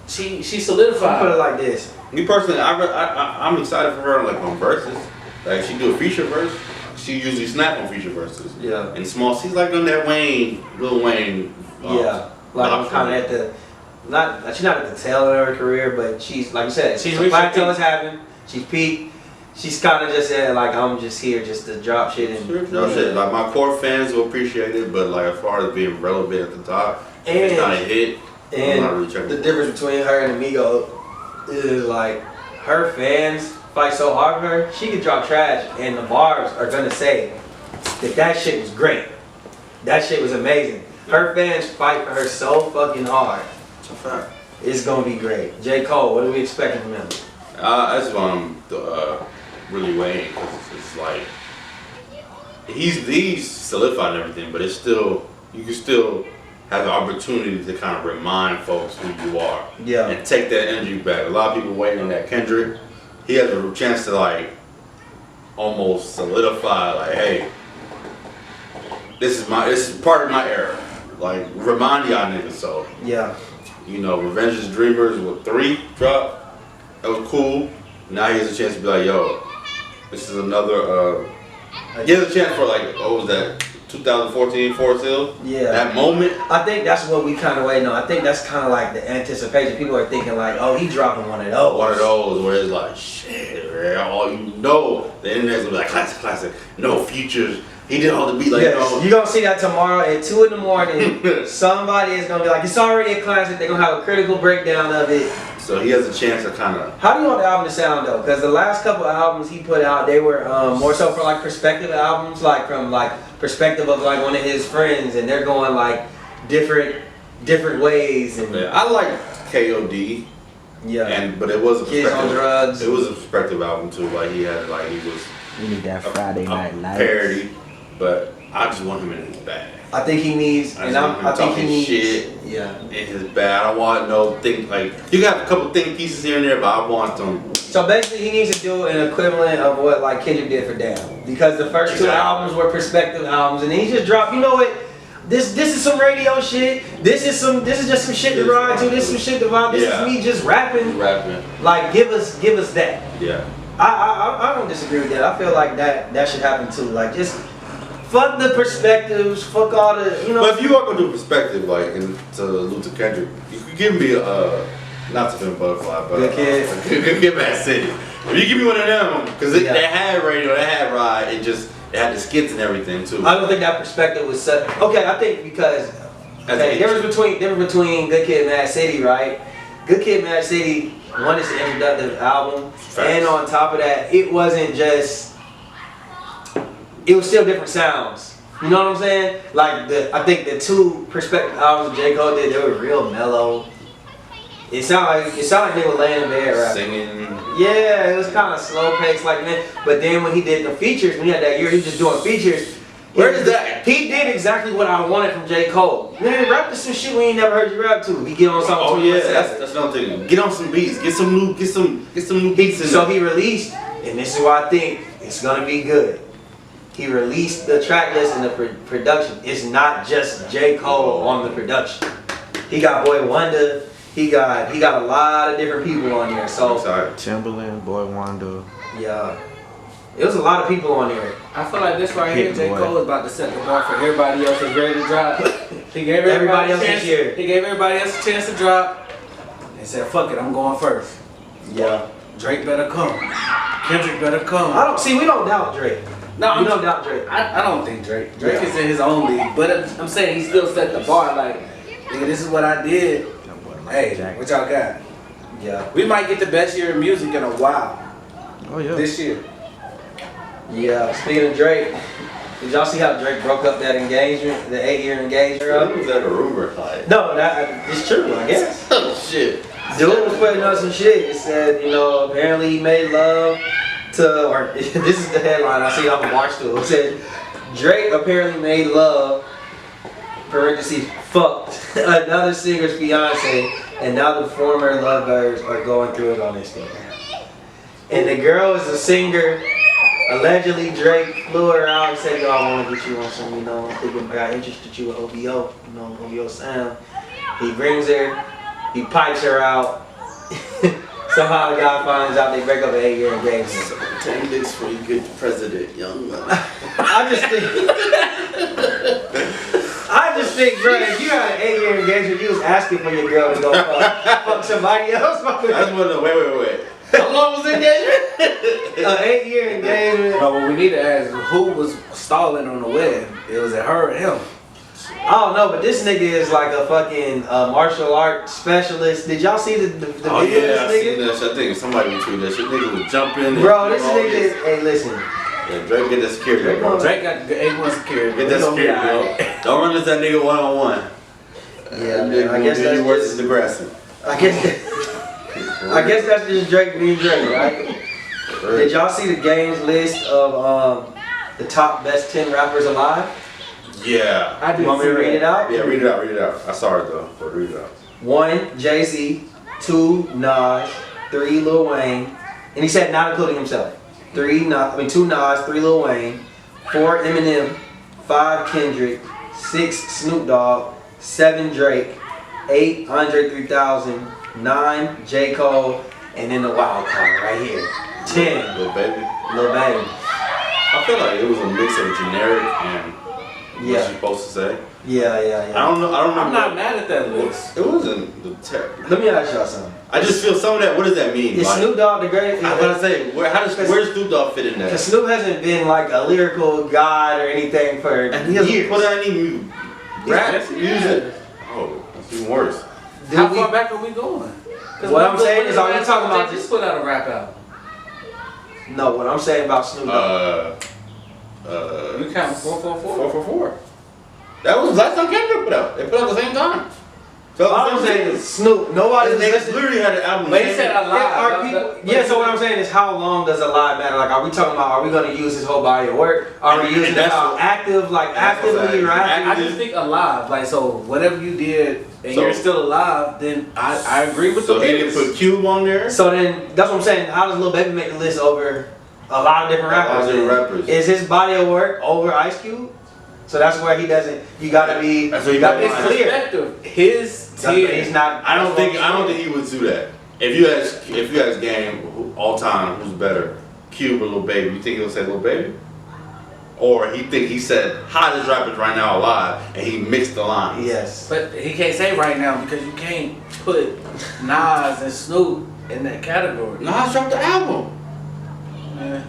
she I'll put it solidified. like this. Me personally, I'm excited for her like on verses. Like she do a feature verse, she usually snap on feature verses. Yeah. And small, she's like on that Lil Wayne. Yeah. Like I'm kind of at the, she's not at the tail end of her career, but she's, like you said, She's the reached her plateau peak. has happened. She's peaked. She's kind of just said, like, I'm just here just to drop shit and. Shit, like my core fans will appreciate it, but like as far as being relevant at the top, it's And- not a hit. I'm not really And checking the it. difference between her and Amigo is like her fans fight so hard for her, she could drop trash and the bars are gonna say that shit was great. That shit was amazing. Her fans fight for her so fucking hard. It's a fact. It's gonna be great. J. Cole, what are we expecting from him? That's what I'm really waiting because it's like he's solidified and everything, but it's still you can still have the opportunity to kind of remind folks who you are Yeah. and take that energy back. A lot of people waiting on that Kendrick. He has a chance to like almost solidify like, hey, this is part of my era. Like remind y'all niggas so. Yeah. You know, Revenge is Dreamers with 3 drop. That was cool. Now he has a chance to be like, yo, this is another, he has a chance for like, what was that, 2014 Forest Hill? Yeah. That moment. I think that's what we kind of waiting on. I think that's kind of like the anticipation. People are thinking like, oh, he dropping one of those. One of those where it's like, shit, man, all you know, the internet's gonna be like, classic, no features. He did all the beat like Yes, you're gonna see that tomorrow at 2 in the morning. Somebody is gonna be like, it's already a classic. They're gonna have a critical breakdown of it. So he has a chance to kind of. How do you want the album to sound though? Because the last couple albums he put out, they were more so for like perspective albums, like from like perspective of like one of his friends, and they're going like different ways. And Yeah, I like KOD. yeah. But it was a Kids on Drugs. It was a perspective album too. Like he was We need that Friday night lights. parody, but I just want him in his bag. I think he needs, I and just want him I think he talking needs. shit. Yeah. In his bag. I don't want no thing like you got a couple thing pieces here and there, but I want them. So basically, he needs to do an equivalent of what like Kendrick did for Damn, because the first two albums were perspective albums, and then he just dropped. You know what? This is some radio shit. This is just some shit to ride to. This is some shit to vibe. This is me just rapping. Like give us that. Yeah. I don't disagree with that. I feel like that should happen too. Like just fuck the perspectives. Fuck all the But if you are gonna do perspective, like into Luther Kendrick, you could give me a not to Pimp a Butterfly, but Good Kid. Good Kid, Mad City. If you give me one of them, because they had radio, they had ride, it had the skits and everything too. I don't think that perspective was set. Okay, I think because difference between Good Kid, Mad City, right? Good Kid, Mad City, one is the introductive album, and on top of that, it wasn't just. It was still different sounds. You know what I'm saying? Like I think the two perspective albums J. Cole did, they were real mellow. It sounded like they were laying in bed rapping. Singing. Yeah, it was kind of slow paced, like man. But then when he did the features, when he had that year, he was just doing features. Where is that? He did exactly what I wanted from J. Cole. Man, rap to some shit we ain't never heard you rap to. He get on something. Oh yeah, that's another thing. Get on some beats. Get some new beats. So he released, and this is why I think it's gonna be good. He released the track list and the production. It's not just J. Cole on the production. He got Boy Wonder. He got a lot of different people on there. So Timberland, Boy Wonder. yeah, it was a lot of people on there. I feel like this right here, J. Cole is about to set the bar for everybody else that's ready to drop. He gave everybody else a chance. He gave everybody else a chance to drop. And said, "Fuck it, I'm going first." Yeah, Drake better come. Kendrick better come. we don't doubt Drake. No, we don't doubt Drake. I don't think Drake. Drake is in his own league, but I'm saying he still set the bar. Like, nigga, this is what I did. Hey, what y'all got? Yeah. We might get the best year of music in a while. Oh yeah. This year. Yeah. Speaking of Drake, did y'all see how Drake broke up that engagement, the 8-year engagement? Was that a rumor? Like, No, it's true, I guess. oh shit. Dude was putting up some shit. It said, apparently he made love to, or this is the headline I see off of Barstool. It said, Drake apparently made love, parentheses, fucked another singer's fiance, and now the former lovebirds are going through it on Instagram. And the girl is a singer. Allegedly, Drake flew her out and said, "Yo, I want to get you on some, I think I got interested in you with OVO, OVO sound." He brings her, he pipes her out. Somehow the guy finds out they break up an 8-year engagement. 10 dicks for you good president, young man. I just think, bro, if you had an 8-year engagement, you was asking for your girl to go fuck somebody else. That's what. Wait. How long was the engagement? An 8-year engagement. But what we need to ask is who was stalling on the web? It was it her or him? I don't know, but this nigga is like a fucking martial arts specialist. Did y'all see the video Oh of yeah, I this seen nigga? that shit. I think somebody retweeted that shit. Nigga was jumping. Bro, this nigga is, hey, listen. Yeah, Drake get that security, bro. Drake got A1 security. Get that security, bro. Don't run into that nigga one-on-one. Yeah, man, I guess that's worse just, than Degrassi. I guess that's just Drake being Drake, right? Did y'all see the game's list of the top best 10 rappers alive? Yeah. I You want me to read it out? Yeah, read it out. I saw it though, but read it out. 1, Jay-Z. 2, Nas. 3, Lil Wayne. And he said not including himself. 2 Nas, 3 Lil Wayne. 4, Eminem. 5, Kendrick. 6, Snoop Dogg. 7, Drake. 8, Andre 3000. 9, J. Cole. And then the wild card right here. 10, Lil Baby. Lil Baby. I feel like it was a mix of generic and Yeah. what she's supposed to say. Yeah. I don't know. I'm not mad at that list. It wasn't the Let me ask y'all something. I just feel some of that. What does that mean? Is Like, Snoop Dogg the greatest? I'm gonna say, where does Snoop Dogg fit in that? Because Snoop hasn't been like a lyrical god or anything for And he hasn't years. put out any rap Yes, he music. has. Oh, that's even worse. Do How we- far back are we going? What I'm saying is, are we talking about just just? put out a rap album? No, what I'm saying about Snoop Dogg. You count 444? 444. That was the last time Kendrick put out. They put out at the same time. So All I'm saying is Snoop. Nobody they listening. literally had an album. But he said Yeah, alive. are people, yeah, so what I'm saying is, how long does a lie matter? Like, are we talking about, are we going to use his whole body of work? Are we And using that's how what- active, like that's what I'm actively saying. rapping? I just think alive. Like, so whatever you did and So- you're still alive, then I agree with So the he didn't list. put Cube on there. So then, that's what I'm saying. How does Lil Baby make the list over a lot of different A lot rappers? of different rappers. Is his body of work over Ice Cube? So that's where he doesn't. You gotta be. That's what You you gotta be It's gotta clear. perspective. His That's- He's tier. not. I don't think he would do that. If you ask Game all time who's better, Cube or Lil Baby, you think he'll say Lil Baby? Or he said hottest rappers right now alive and he mixed the lines. Yes. But he can't say right now because you can't put Nas and Snoop in that category. Nas dropped the album. Yeah.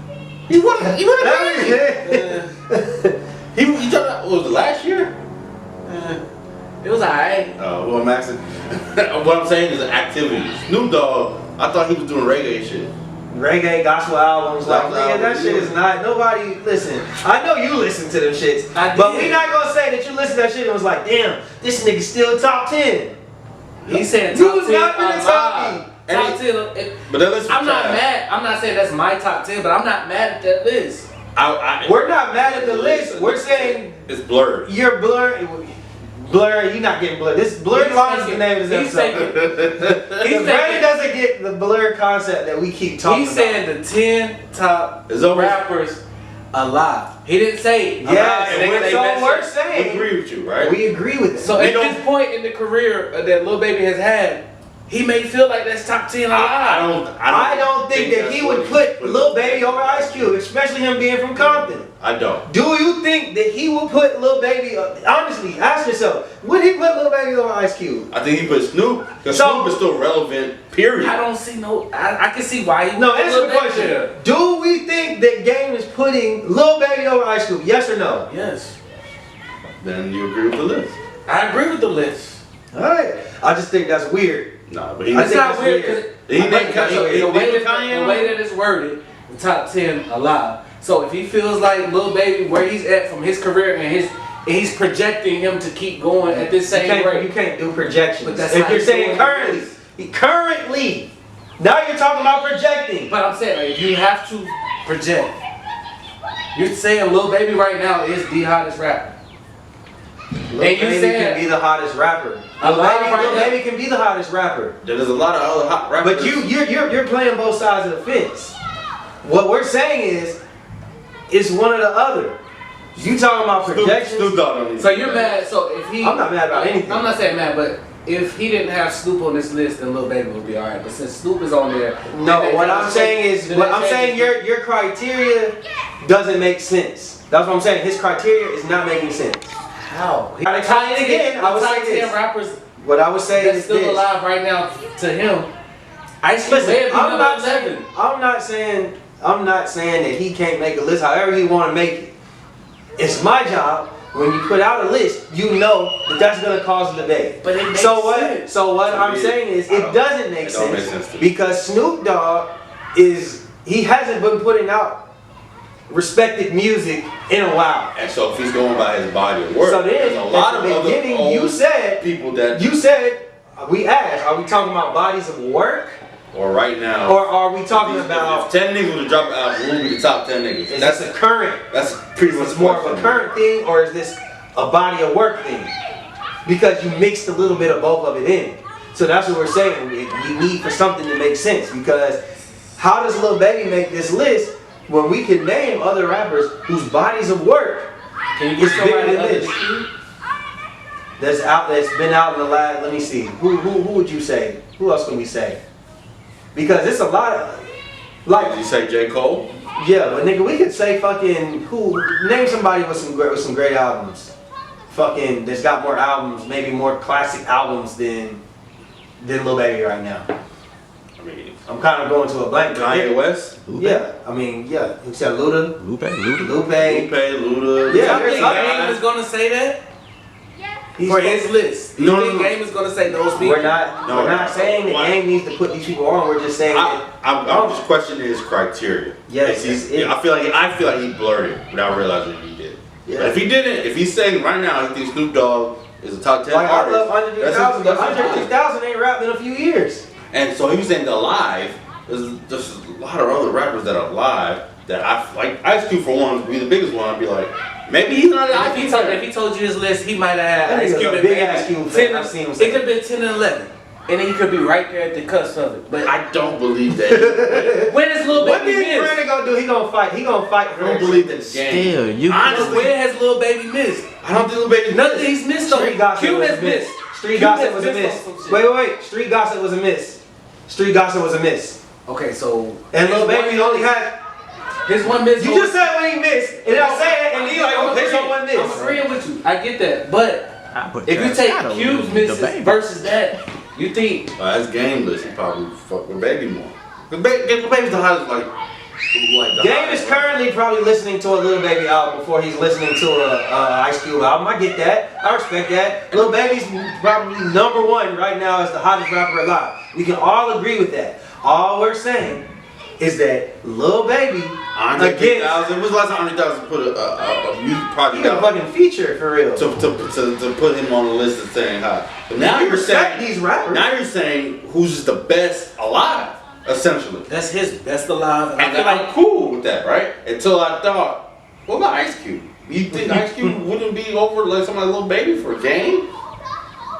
He won a That was Grammy. it. He dropped that, what was it, last year? It was alright. Well, Max, what I'm saying is activity. Snoop Dogg, I thought he was doing reggae shit. Reggae, gospel albums, like Gospel nigga, that albums, shit yeah. is not. Nobody listen. I know you listen to them shits, I but did. we not gonna say that you listen to that shit and was like, damn, this nigga still top 10. He's saying You top was 10 not finna tell alive. me. Top 10. But that list was I'm not trash. mad. I'm not saying that's my top 10, but I'm not mad at that list. We're not mad at the list. We're saying it's blurred. you're blurred. Blur, you're not getting blurred. This blurred He's lines is the taking- name of this he's episode. He's Because Brandon taking- doesn't get the blur concept that we keep talking He's about. saying the 10 top It's almost- rappers alive. He didn't say alive, Yes, and they so messed we're up. We saying agree with you, right? we agree with it. So We at don't- this point in the career that Lil Baby has had, he may feel like that's top 10 alive. I don't think that that's he what would put Lil Baby over Ice Cube, especially him being from Compton. I don't. Do you think that he would put Lil Baby? Honestly, ask yourself, would he put Lil Baby over Ice Cube? I think he put Snoop, because So- Snoop is still relevant, period. I don't see no. I can see why he No, would put answer Lil the Baby question. there. Do we think that Game is putting Lil Baby over Ice Cube? Yes or no? Yes, Then you agree with the list. I agree with the list. All right. I just think that's weird. Nah, but he I It's think not that's weird weird. because He named Kanye. the way that Kanye the way that it's worded, the top 10 alive. So if he feels like Lil Baby where he's at from his career and he's projecting him to keep going at this same You rate. can't do projections. But that's if how you're he's saying doing currently, it. currently, now you're talking about projecting. But I'm saying like, you have to project. You're saying Lil Baby right now is the hottest rapper. Lil And you Baby said- can be the hottest rapper. Lil Alive Baby, right Lil now. Baby can be the hottest rapper. There's a lot of other hot rappers. But you're playing both sides of the fence. What we're saying is, it's one or the other. You talking about projections? Snoop Dogg don't need So to you're do that. mad. So if he, I'm not mad about anything. I'm not saying mad, but if he didn't have Snoop on this list, then Lil Baby would be alright. But since Snoop is on there, No, then what that I'm saying is, then what that I'm saying, changes- your criteria doesn't make sense. That's what I'm saying. His criteria is not making sense. How? Gotta try it again. I would top say 10 this. rappers What I would say that's is still this. alive right now to him. Ice Cube Listen, may be I'm number not 11. saying, I'm not saying that he can't make a list however he want to make it. It's my job. When you put out a list, you know that that's going to cause a debate. But it makes So what? sense. So what To I'm me, saying is, I it don't- doesn't make it don't make sense, sense to me. because Snoop Dogg he hasn't been putting out respected music in a while. And so if he's going by his body of work, So then, there's a lot at of the other beginning, old you said people that, we asked, are we talking about bodies of work, or right now, or are we talking if about? 10 niggas would drop an album, who would be the top 10 niggas? Is That's this a current? That's pretty much Is this more of a question. current thing, or is this a body of work thing? Because you mixed a little bit of both of it in. So that's what we're saying. We need for something to make sense. Because how does Lil Baby make this list when we can name other rappers whose bodies of work Can you It's get bigger somebody than other this. than Cube? that's been out in the last? Let me see. Who would you say? Who else can we say? Because it's a lot of Did like. you say J. Cole? Yeah, but nigga, we could say fucking name somebody with some great albums. fucking that's got more albums, maybe more classic albums than Lil Baby right now. I mean, I'm kind of going to a blank. but Kanye West, Yeah, I mean, yeah. Who said Luda? Lupe. Lupe. Luda. Yeah, I think there's other Game artists. is gonna say that He's for his list. You No, think no, no. Game is gonna say those people? We're not saying the Why? game needs to put these people on. We're just saying that. I'm just questioning his criteria. Yes, He's- it- I feel like he blurred it without realizing he did. Yeah. But if he didn't, if he's saying right now he thinks Snoop Dogg is a top 10 Like I artist, love Andre 3000. that's Andre his 3000 ain't rapped in a few years. And so he was saying the live. There's a lot of other rappers that are live that I like. Ice Cube for one would be the biggest one. I'd be like, maybe he's not an If he told you his list, he might have had That Ice nigga's Cube a and big Baby. Ice Cube 10 fan. I've seen him It say could have been 10 and 11, and then he could be right there at the cusp of it. But I don't believe that. when is Lil What Baby did missed? Brandon gonna do? He gonna fight. He gonna fight I for don't his- believe that game. Still, you. Honestly, When has Lil Baby missed? I don't think Lil Baby. Nothing he's missed though. Street Gossip Cube was has a miss. missed. Street Cube Gossip has was a missed miss. on some shit. Wait. Street Gossip was a miss. Street Gossip was a miss. Okay, so And Lil his Baby one- only had. his one miss. You just said when he missed, and then I say it, and you like, I'm okay, so one agreeing. I'm miss. agreeing with you. I get that, but I put if you Travis take Scott over Cube's the misses Baby. versus that, you think That's gameless. He probably fuck with Baby more. Cause Baby's the hottest, like the Game is hottest, currently probably listening to a Lil Baby album before he's listening to a Ice Cube album. I get that. I respect that. Lil Baby's probably number one right now as the hottest rapper alive. We can all agree with that. All we're saying is that Lil Baby Andre against 3000. When was the last time Andre 3000 put a music he project got a out fucking feature for real. to put him on the list of saying hot? But now You you're respect saying these rappers. Now you're saying who's just the best alive, essentially. that's his best alive? I feel I'm cool with that, right? Until I thought, what about Ice Cube? You think Ice Cube wouldn't be over like somebody Lil Baby for a game?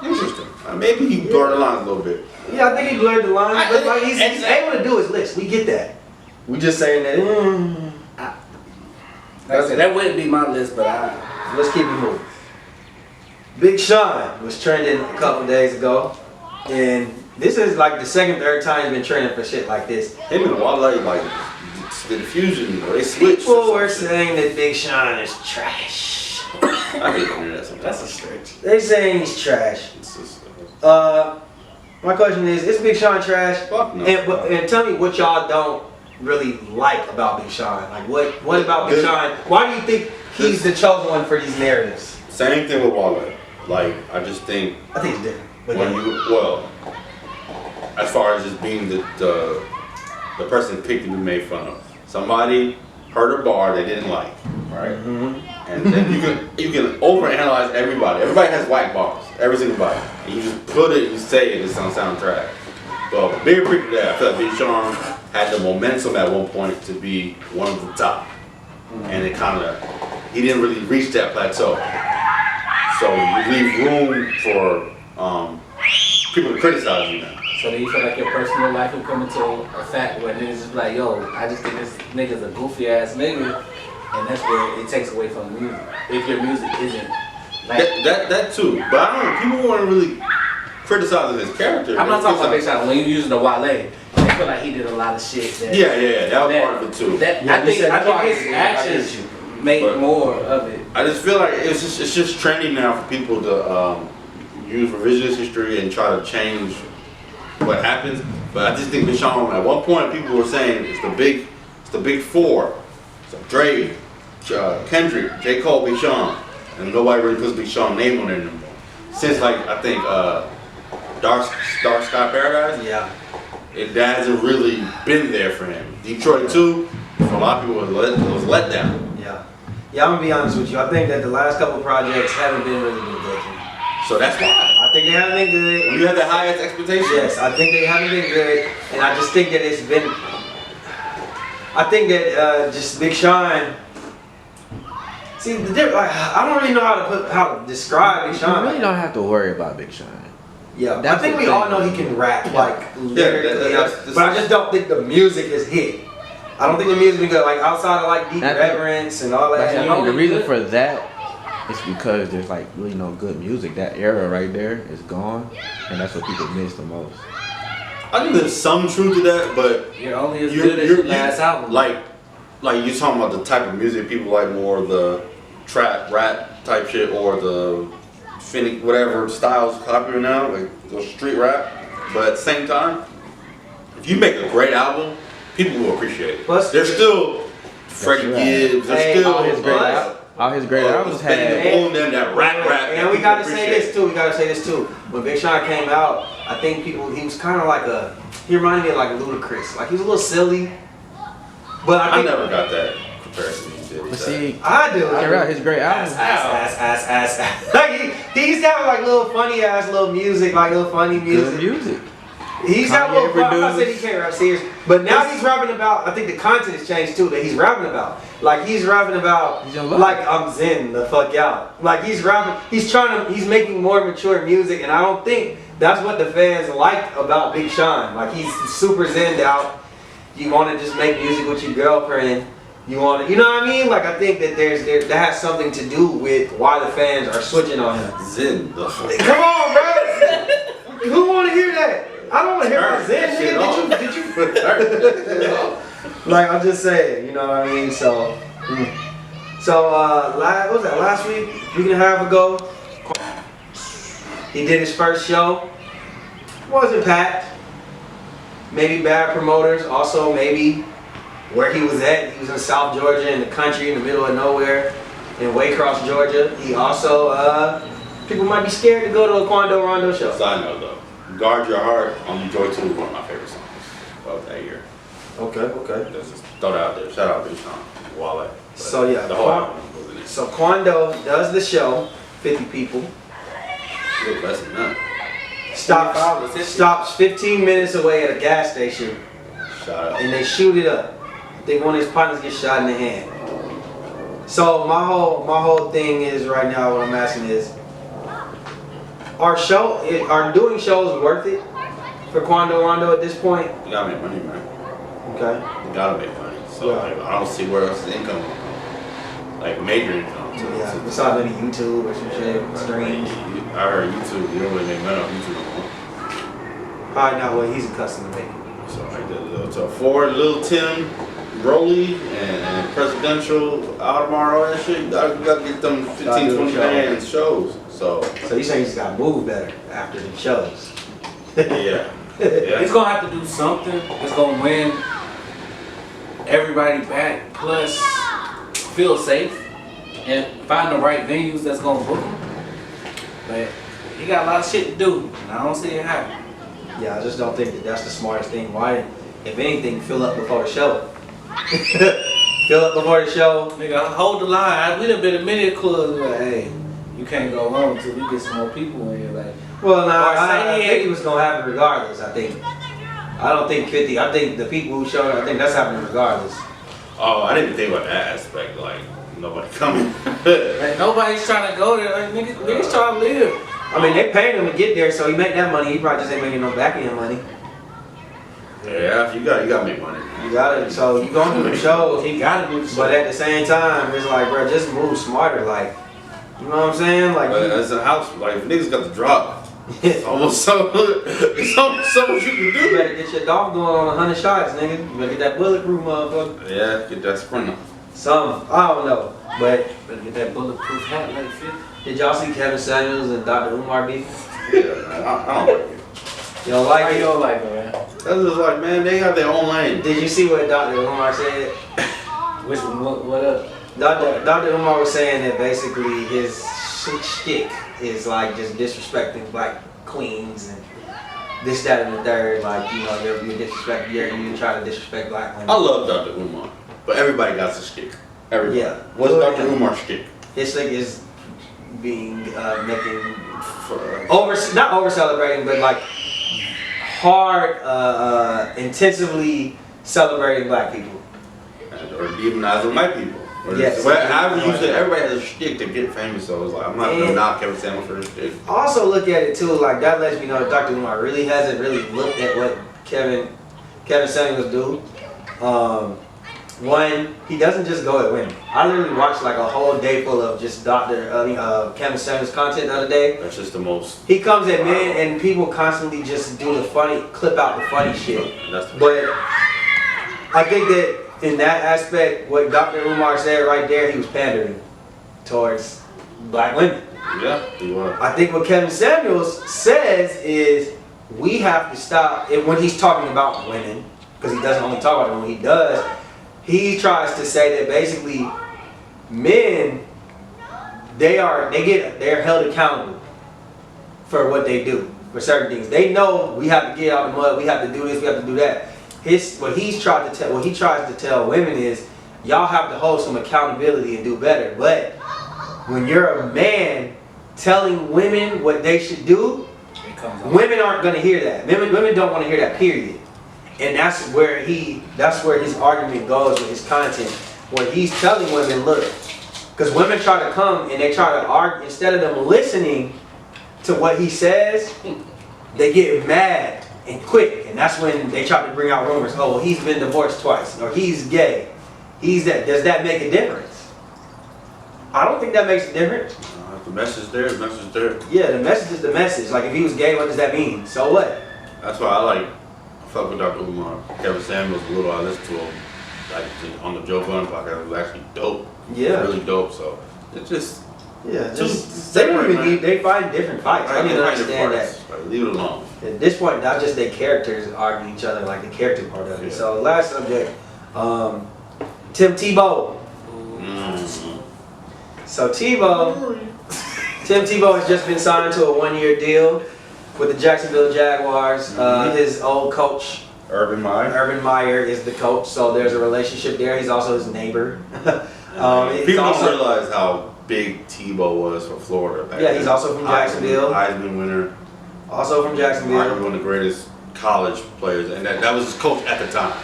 Interesting. Maybe he blurred the lines a little bit. Yeah, I think he blurred the lines, but like he's and- able to do his list. We get that. We just saying that. Like I said, that wouldn't be my list, but Let's keep it moving. Big Sean was trending a couple days ago, and this is like the second, third time he's been trending for shit like this. Him and Wale like the fusion, or they switched. People were saying that Big Sean is trash. I hate hearing that sometimes. that's a stretch. They saying he's trash. It's just, My question is Big Sean trash? Fuck no. And tell me what y'all don't really like about Big Sean. Like what about Big Sean? Why do you think he's the chosen one for these narratives? Same thing with Wale. Like, I just think I think it's different. But when yeah. as far as just being the person picked to be made fun of. Somebody heard a bar they didn't like, right? And then you can overanalyze everybody. Everybody has white bars, every single body. And you just put it, you say it, it's gonna sound trash. But bigger picture that, I feel like Big Sean had the momentum at one point to be one of the top. And it he didn't really reach that plateau. So you leave room for people to criticize you now. So do you feel like your personal life will come into a fact where niggas just be like, yo, I just think this nigga's a goofy ass nigga, and that's where it takes away from the music. If your music isn't like, That too. But I don't know, people weren't really criticizing his character. I'm not talking about Big Sean. When you using the Wale, I feel like he did a lot of shit. That, Yeah, that was part of it too. That, Yeah, I think that's why his actions made But- more of it. I just feel like it's just trendy now for people to use revisionist history and try to change what happens. But I just think Big Sean, at one point people were saying it's the big four. So Dre, Kendrick, J. Cole, Big Sean. And nobody really puts Big Sean name on it anymore. Since like I think Dark Sky Paradise, Yeah. that hasn't really been there for him. Detroit too, for a lot of people it was let down. Yeah, I'm gonna be honest with you. I think that the last couple of projects haven't been really good for me. So that's why. I think they haven't been good. When you have the highest expectations, Yes, I think they haven't been good, and I just think that it's been. I think that just Big Sean. See, I don't really know how to describe Big You Sean. really don't have to worry about Big Sean. Yeah, I That's think the we all thing. know he can rap like lyrically, that's- but I just don't think the music is hit. I don't think the music is good. Like outside of like Deep That- Reverence and all But that. I you think the only reason good- for that is because there's like really no good music. That era right there is gone, and that's what people miss the most. I think there's some truth to that, but You're only as good as your last album. Like you're talking about the type of music people like more, the trap, rap type shit, or the Finnick, whatever styles popular now, like the street rap. But at the same time, if you make a great album, people will appreciate it. Plus- There's still Freddie right. Gibbs, there's Hey, still All his great, Plus- all his great albums had. Boom, them that rap. And that we gotta people say appreciate. this too. We gotta say this too. When Big Sean came out, I think he was kind of like he reminded me of like Ludacris. Like he was a little silly, but I I think never got that comparison you did. But see, I do. check out his great albums. Ass. Like he used to have like little funny ass little music, like little funny Good music. music. He's got a little. Kanye I'm not saying he produced. can't rap serious, but now he's rapping about. I think the content has changed too. That he's rapping about. Like he's rapping about. He's in love. Like I'm zen the fuck out. Like he's rapping. He's making more mature music, and I don't think that's what the fans like about Big Sean. Like he's super zenned out. You want to just make music with your girlfriend. You want to, you know what I mean? Like I think that that has something to do with why the fans are switching on him. Zen. The fuck. Come on, bro. Who want to hear that? I don't want to hear about Zen, nigga. Did you? Like I'm just saying, you know what I mean? So, what was that? Last week, week and a half ago, he did his first show. Wasn't packed. Maybe bad promoters. Also, maybe where he was at. He was in South Georgia, in the country, in the middle of nowhere, in Waycross, Georgia. He also, people might be scared to go to a Quando Rondo show. Side note though, Guard Your Heart on Joy 2 is one of my favorite songs of that year. Okay. Let's just throw that out there. Shout out Big Sean, Wale. But So, yeah, the whole album was in it. So Quando does the show, 50 people. A little less than that. Stops 15 minutes away at a gas station, Shout out. and they shoot it up. I think one of his partners gets shot in the hand. So my whole thing is right now, what I'm asking is, are doing shows worth it for Quando Rondo at this point? You gotta make money, man. Okay. You gotta make money. So Yeah. like, I don't see where else his income, like major income. Yeah. Besides maybe YouTube or some shit, streams. I heard YouTube. You don't really make money off YouTube no more. Probably not what he's accustomed to making. So like so for Lil Tim, Broly, and Presidential, Audemars, all that shit, you gotta get them 15, Gotta do 20 the bands shows. So So you saying he's got to move better after the shows? yeah. He's gonna have to do something that's gonna win everybody back, plus feel safe and find the right venues that's gonna book him. But he got a lot of shit to do, and I don't see it happen. Yeah, I just don't think that that's the smartest thing. Why, if anything, fill up before the show. Fill up before the show. Nigga, hold the line. We done been in many clubs like, hey, you can't go home until we get some more people in here. Like, Well, now Or I say- think it was gonna happen regardless. I think. I don't think 50. I think the people who showed up, I think that's happening regardless. Oh, I didn't even think about that aspect. Like nobody coming. like nobody's trying to go there. Like, niggas trying to live. I mean, they paid him to get there, so he make that money. He probably just ain't making no back end money. Yeah, you gotta make money. You got it. So you gonna do the shows, He gotta do the but at the same time, it's like, bro, just move smarter. Like, you know what I'm saying? Like, But as a house, like if niggas got the drop. It's almost so much you can you do. better get your dog going on 100 shots, nigga. You better get that bulletproof motherfucker. Yeah, get that sprinter. Some, I don't know. But Better get that bulletproof hat like 50. did y'all see Kevin Samuels and Dr. Umar beef? Yeah, man, I don't like it. You don't like it? don't like it, man? That's just like, man, they got their own lane. Did you see what Dr. Umar said? Which one? What up? Dr. Umar was saying that basically his shtick is like just disrespecting black queens and this, that, and the third. Like, you know, you try to disrespect black women. I love Dr. Umar, but everybody got their shtick. Everybody. Yeah. What's Dr. Umar's shtick? His thing is being making For, not over celebrating, but like hard, intensively celebrating black people. or demonizing white people. Or Yes. however you say, everybody has a shtick to get famous, so it's like, I'm not gonna And- knock Kevin Samuels for his shtick. Also look at it too, like that lets me know that Dr. Umar really hasn't really looked at what Kevin Samuels do. One, he doesn't just go at women. I literally watched like a whole day full of just Kevin Samuels content the other day. That's just the most. He comes at men and people constantly just do the funny, clip out the funny shit. That's the, But I think that in that aspect, what Dr. Umar said right there, he was pandering. towards black women. Yeah, he was. I think what Kevin Samuels says is we have to stop it when he's talking about women, because he doesn't only talk about them. When he does, he tries to say that basically men they're held accountable for what they do, for certain things. They know we have to get out of the mud, we have to do this, we have to do that. What he tries to tell women is y'all have to hold some accountability and do better. But when you're a man telling women what they should do, It comes out. women aren't gonna hear that. Women don't want to hear that, period. And that's where his argument goes with his content. Where he's telling women, look, because women try to come and they try to argue, instead of them listening to what he says, they get mad and quick. And that's when they try to bring out rumors, oh, well, he's been divorced twice, or he's gay. He's that. Does that make a difference? I don't think that makes a difference. The message there, the message there. Yeah, the message is the message. Like, if he was gay, what does that mean? So what? That's why I fuck with Dr. Umar. Kevin Samuels a little. I listened to him on the Joe Budden podcast. It was actually dope. Yeah. Really dope. So it's just Yeah, Two they don't even separate, need. They fight different fights. I can understand that. Like, leave it alone. At this point, not just their characters arguing each other, like the character part of it. Yeah. So last subject, Tim Tebow. Mm. So Tim Tebow has just been signed to a 1-year deal with the Jacksonville Jaguars. His old coach, Urban Meyer. Urban Meyer, is the coach. So there's a relationship there. He's also his neighbor. People don't realize how big Tebow was for Florida. Back Yeah, then. he's also from Jacksonville. Heisman winner. Also from Jacksonville. Arguably one of the greatest college players, and that was his coach at the time.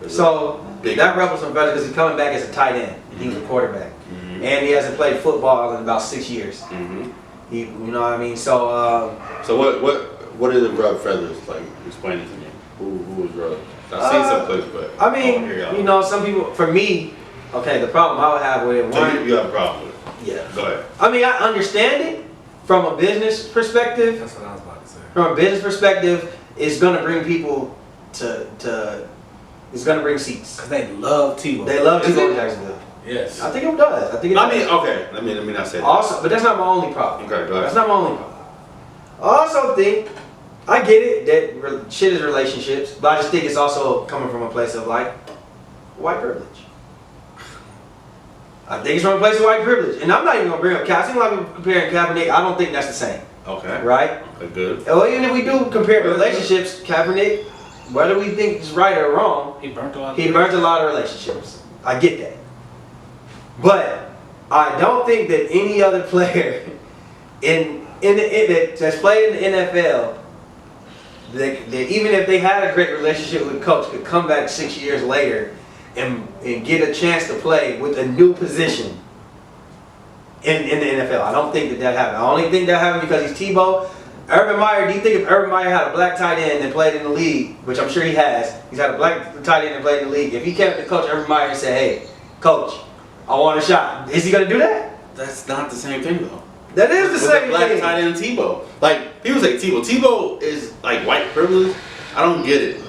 So Big. that ruffles some feathers because he's coming back as a tight end. He was a quarterback, and he hasn't played football in about 6 years. Mm-hmm. You know what I mean? So So what are the rub feathers like? Explain it to me. Who was rub? I've seen some clips, but I mean, I wanna hear y'all. you know, some people. For me, okay, the problem I would have with it. So One, you have a problem with it? yeah. Go ahead. I mean, I understand it from a business perspective. That's what I was about to say. From a business perspective, it's gonna bring people to. It's gonna bring seats. Cause they love Tebow. They love Is Tebow it? in Jacksonville. Yes. I think it does. I think it I does. mean, okay. Let me not say that. Also, but that's not my only problem. Okay, go That's ahead. not my only problem. I also think, I get it that shit is relationships, but I just think it's also coming from a place of like white privilege. I think it's from a place of white privilege, and I'm not even gonna bring up Kaepernick. I seem like I'm comparing Kaepernick. I don't think that's the same, Okay. right? Okay, good. Well, even if we do compare relationships, Kaepernick, whether we think it's right or wrong, He burnt a lot. he burnt a lot of relationships. I get that. But I don't think that any other player that's played in the NFL, that even if they had a great relationship with coach, could come back 6 years later and get a chance to play with a new position in the NFL. I don't think that happened. I only think that happened because he's Tebow. Urban Meyer, do you think if Urban Meyer had a black tight end that played in the league, which I'm sure he has, he's had a black tight end that played in the league, if he came up to Coach Urban Meyer and said, hey, Coach, I want a shot, is he going to do that? That's not the same thing though. That is the With same black thing. tight end Tebow. Like people say Tebow. Tebow is like white privilege. I don't get it.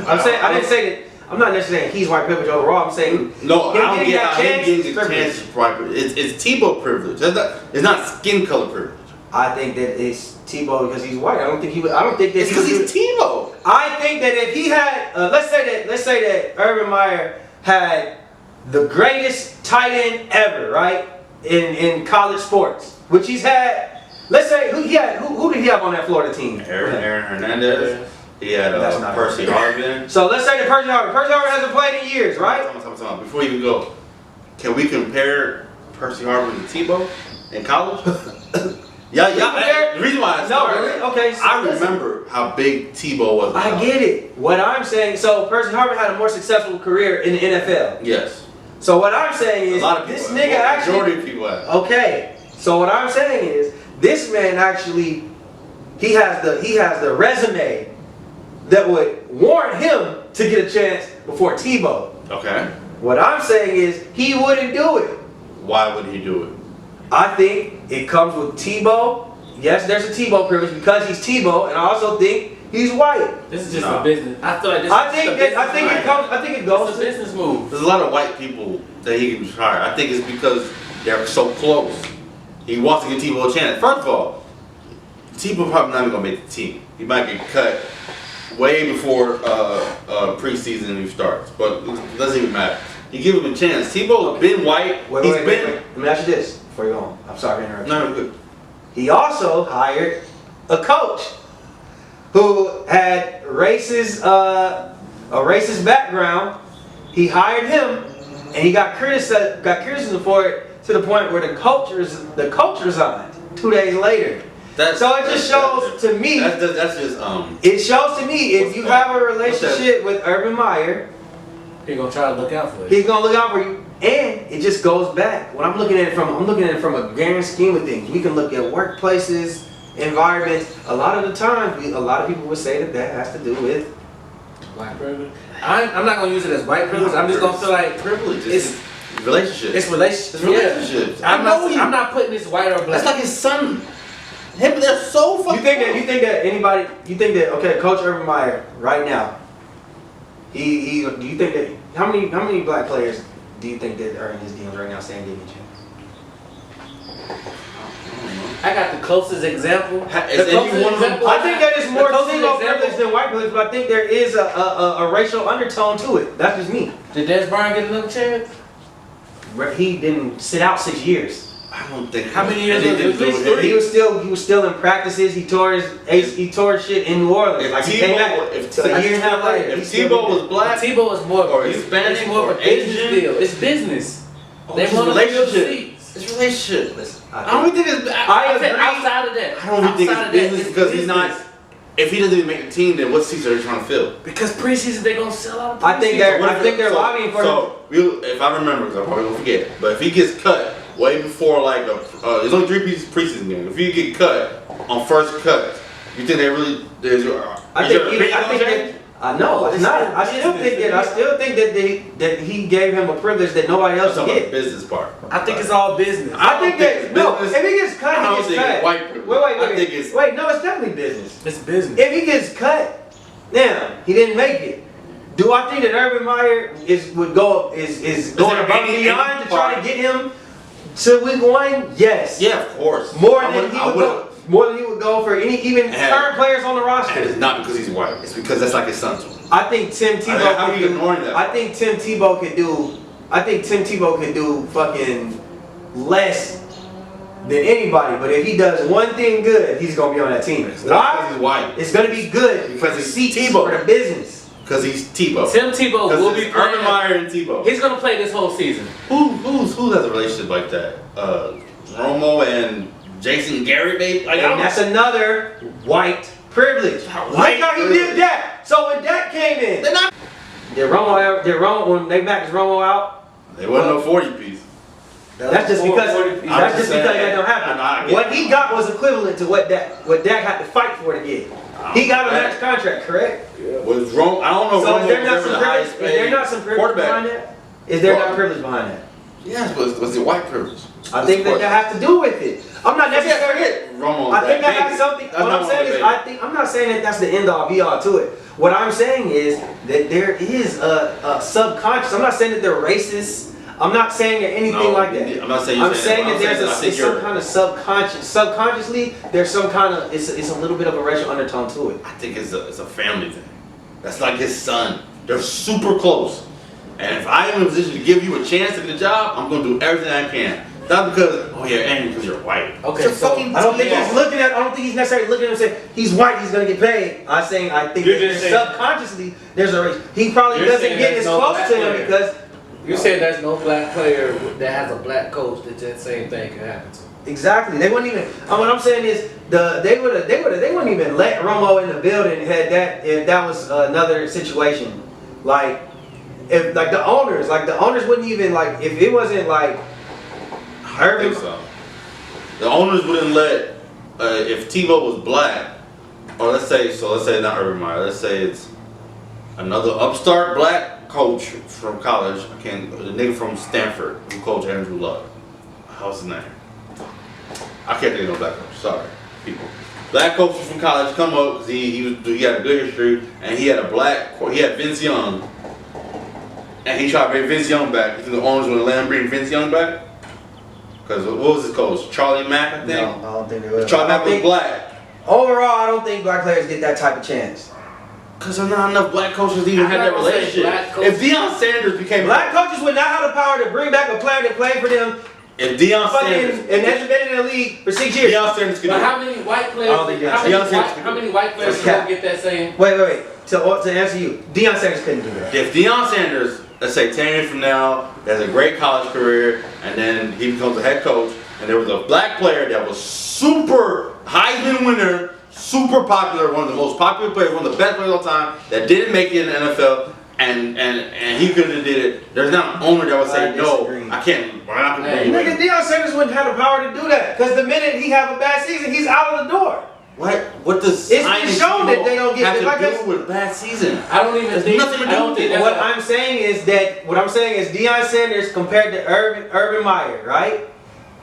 I'm saying, I didn't say that, I'm not necessarily saying he's white privilege overall, I'm saying No, him I don't getting get that how him chance getting is the privilege. chance is white privilege. It's Tebow privilege. It's not skin color privilege. I think that it's Tebow because he's white. I don't think that It's because he's Tebow. I think that if he had, let's say that Urban Meyer had the greatest tight end ever, right, in college sports, which he's had. Let's say who did he have on that Florida team? Aaron Hernandez. He had That's not Percy Harvin. So let's say that Percy Harvin hasn't played in years, right? Time. Before you even go, can we compare Percy Harvin to Tebow in college? Yeah. The reason why I started, really? Okay. So I listen. remember how big Tebow was. in I college. get it. What I'm saying, so Percy Harvin had a more successful career in the NFL. Yes. So what I'm saying A is, lot of people. this nigga actually. Majority of people have. Okay. So what I'm saying is, this man actually, he has the resume that would warrant him to get a chance before Tebow. Okay. What I'm saying is, he wouldn't do it. Why would he do it? I think it comes with Tebow. Yes, there's a Tebow privilege because he's Tebow, and I also think he's white. This is just No. a business. I feel like this. I is think a that business it move. comes. I think it goes. It's a business move. There's a lot of white people that he can hire. I think it's because they're so close. He wants to give Tebow a chance. First of all, Tebow probably not even gonna make the team. He might get cut way before preseason even starts, but it doesn't even matter. You give him a chance. Tebow been white. Wait. Let me ask you this before you go on. I'm sorry to interrupt. No, good. He also hired a coach who had a racist background. He hired him, and he got criticism for it to the point where the coach resigned 2 days later. So it just shows to me. That's just It shows to me if you have a relationship with Urban Meyer, He's gonna try to look out for you. he's gonna look out for you. And it just goes back. When I'm looking at it from a grand scheme of things. We can look at workplaces, environments. A lot of the times, a lot of people would say that has to do with White privilege. I'm not gonna use it as white privilege. I'm just gonna feel like privilege. It's relationships. it's relationships. It's relationships. Yeah. I'm not putting this white or black. That's like his son. Him, they're so fucking. You think that okay, Coach Urban Meyer right now. Do you think that how many black players do you think that are in his deals right now saying they get you? I got the closest example. Is any one of them- I think that is more The closest single example- privilege than white privilege, but I think there is a racial undertone to it. That's just me. Did Des Bryant get another chance? He didn't sit out 6 years. I don't think. How many years anything was it? to do with He it. was still in practices. He tore his shit in New Orleans. If Like he came back if a year and a half later. if Tebow was black, Tebow is more Or it's Hispanic more of or a business Asian. deal. It's business. They it's want to fill relationship. seats. It's relationship. Listen, I don't think it's. I said agree. outside of that. I don't even think Outside it's of that, business because he's not. business. If he doesn't even make the team, then what seats are they trying to fill? Because preseason they're gonna sell out. I think they're lobbying for him. So, if I remember, because I'm probably gonna forget, but if he gets cut way before like there's only 3 preseason games. If he get cut on first cut, you think they really? No, it's not. I still think that he gave him a privilege that nobody else That's about the get. business part. I think it's all business. I think that no. If business. he gets cut, I don't he gets think it's cut. white privilege. I think it's- Wait. No, it's definitely business. It's business. If he gets cut, now he didn't make it. Do I think that Urban Meyer is going above and beyond to try to get him to week 1? Yes. Yeah, of course. More than he would go for even current players on the roster. And it's not because he's white. It's because that's like his son to him. I think Tim Tebow How are you ignoring that? I think Tim Tebow could do fucking less than anybody. But if he does one thing good, he's gonna be on that team. It's not because he's white. It's gonna be good Because for he's seats Tebow. for the business. Because he's Tebow. Tim Tebow will be Urban playing. Meyer and Tebow. He's gonna play this whole season. Who has a relationship like that? Romo and Jason Garrett, maybe? Like, And that's another white privilege. Look how he did that. So when that came in, they're not. did Romo when they maxed Romo out? They wasn't no 40 piece. That's just because that don't happen. What he got was equivalent to what Dak had to fight for to get. He got a max contract, correct? Was Romo? I don't know. So Romo is there not was some ever the privilege? highest Is there not some paid privilege behind quarterback. that? Is there not privilege behind that? Yes, but was it white privilege? I think that has to do with it. I'm not necessarily. Romo. I think that has something. What I'm saying is, I'm not saying that that's the end all be all to it. What I'm saying is that there is a subconscious. I'm not saying that they're racist. I'm not saying that anything like that. I'm not saying. I'm saying that there's some kind of subconsciously there's some kind of it's a little bit of a racial undertone to it. I think it's a family thing. That's like his son. They're super close. And if I am in a position to give you a chance to get a job, I'm gonna do everything I can. Not because and because you're white. Okay, It's a so fucking I don't think team. I don't think he's necessarily looking at him and saying he's white, he's gonna get paid. I think You're that just saying- subconsciously there's a race. He probably You're doesn't saying get there's as no close black to him player. because You said there's no black player that has a black coach that same thing could happen to. exactly they wouldn't even. What I'm saying is they wouldn't even let Romo in the building if that was another situation. Like if the owners wouldn't even if it wasn't like I Urban. think so. The owners wouldn't let if Tebow was black, or let's say not Urban Meyer. Let's say it's another upstart black coach from college. The nigga from Stanford who coached Andrew Luck. How's his name? I can't think of no black coach. Sorry, people. Black coaches from college come up because he had a good history and he had Vince Young, and he tried to bring Vince Young back. You think the owners would let him bring Vince Young back? Because what was his coach? Charlie Mack, I think. No, I don't think they will. Charlie Mack was think, black. overall, I don't think black players get that type of chance. Because there's not enough black coaches to even have that relationship. If Deion Sanders became Black coaches would not have the power to bring back a player that played for them if Deion Sanders and has been in the league for 6 years. Deion Sanders could do But it. how many white players? I don't think How many white players Cap. don't get that same? Wait. To answer you, Deion Sanders couldn't do that. If Deion Sanders, let's say 10 years from now, has a great college career, and then he becomes a head coach, and there was a black player that was super Heisman winner, super popular, one of the most popular players, one of the best players of all time, that didn't make it in the NFL, and he could have did it. There's not an owner that would say, I no, disagree. I can't. We're not gonna bring you Nigga, in. Deion Sanders wouldn't have the power to do that. Because the minute he have a bad season, he's out of the door. What does It's signing shown that they don't get- have to like do it's- with a bad season? I don't even There's think. nothing to I do don't with think it. that's What a- I'm saying is Deion Sanders compared to Urban Meyer, right?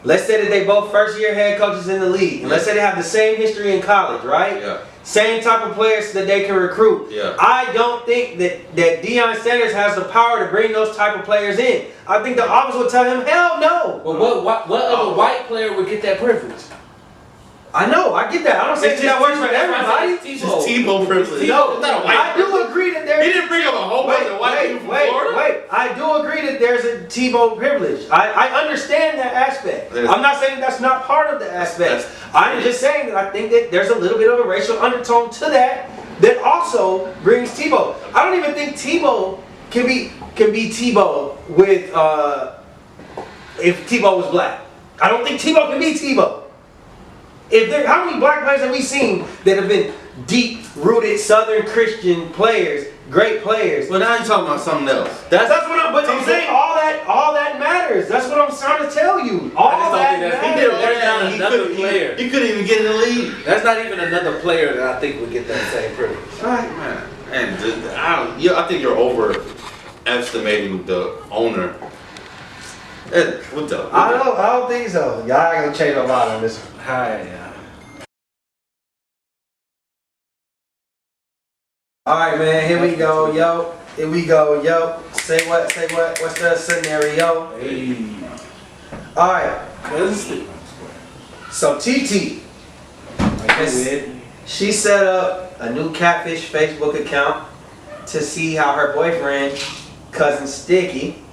Let's say that they both first year head coaches in the league. And let's say they have the same history in college, right? Yeah. Same type of players that they can recruit. Yeah. I don't think that Deion Sanders has the power to bring those type of players in. I think the office would tell him, hell no. Well, what other white player would get that privilege? I know, I get that. I don't say It's that just works for That's why I everybody. said It's just Tebow privilege. No, It's not a white I do agree that there's. He didn't bring up a whole bunch of white people from Florida. Wait. I do agree that there's a Tebow privilege. I understand that aspect. There's- I'm not saying that's not part of the aspect. That's- I'm just saying that I think that there's a little bit of a racial undertone to that also brings Tebow. I don't even think Tebow can be Tebow with if Tebow was black. I don't think Tebow can be Tebow. How many black players have we seen that have been deep-rooted Southern Christian players, great players? Well, now you're talking about something else. That's what I'm saying. All that matters. That's what I'm trying to tell you. All I just don't that think that's- matters. he did all that. He Another couldn't- player. He couldn't even get in the league. That's not even another player that I think would get that same privilege. Right, man. And I think you're overestimating the owner. What the? I don't think so. Y'all ain't gonna change a lot on this one. Hi. All right, man. Here we go, yo. Say what? What's the scenario? Hey. All right. Cousin. So TT, she set up a new catfish Facebook account to see how her boyfriend, cousin Sticky,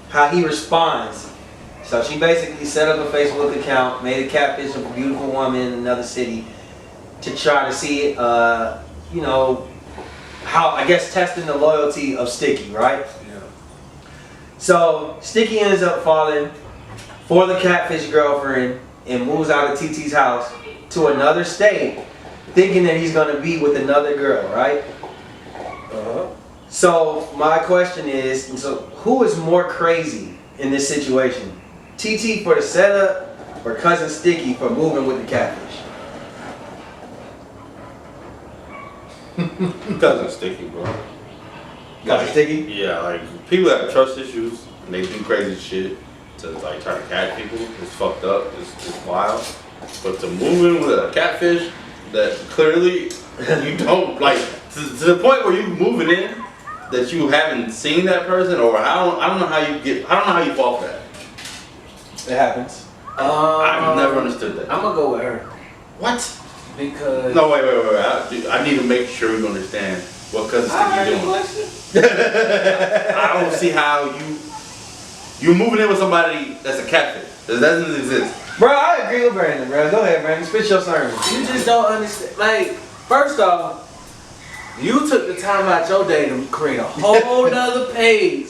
how he responds. So she basically set up a Facebook account, made a catfish of a beautiful woman in another city to try to see, how, I guess, testing the loyalty of Sticky, right? Yeah. So Sticky ends up falling for the catfish girlfriend and moves out of TT's house to another state, thinking that he's gonna be with another girl, right? So my question is, so who is more crazy in this situation? TT for the setup or cousin Sticky for moving with the catfish? Cousin Sticky, bro. Cousin Sticky? Yeah, like people that have trust issues and they do crazy shit to like try to catch people. It's fucked up. It's wild. But to move in with a catfish that clearly you don't like to the point where you moving in that you haven't seen that person, or I don't know how you fall for that. It happens. I've never understood that. I'm gonna go with her What? because. No, wait. I need to make sure you understand what cousin Sticky doing. I don't see how you moving in with somebody that's a catfish. That doesn't exist. Bro, I agree with Brandon, bro. Go ahead, Brandon. Spit your sermon. You just don't understand. Like, first off, you took the time out your day to create a whole nother page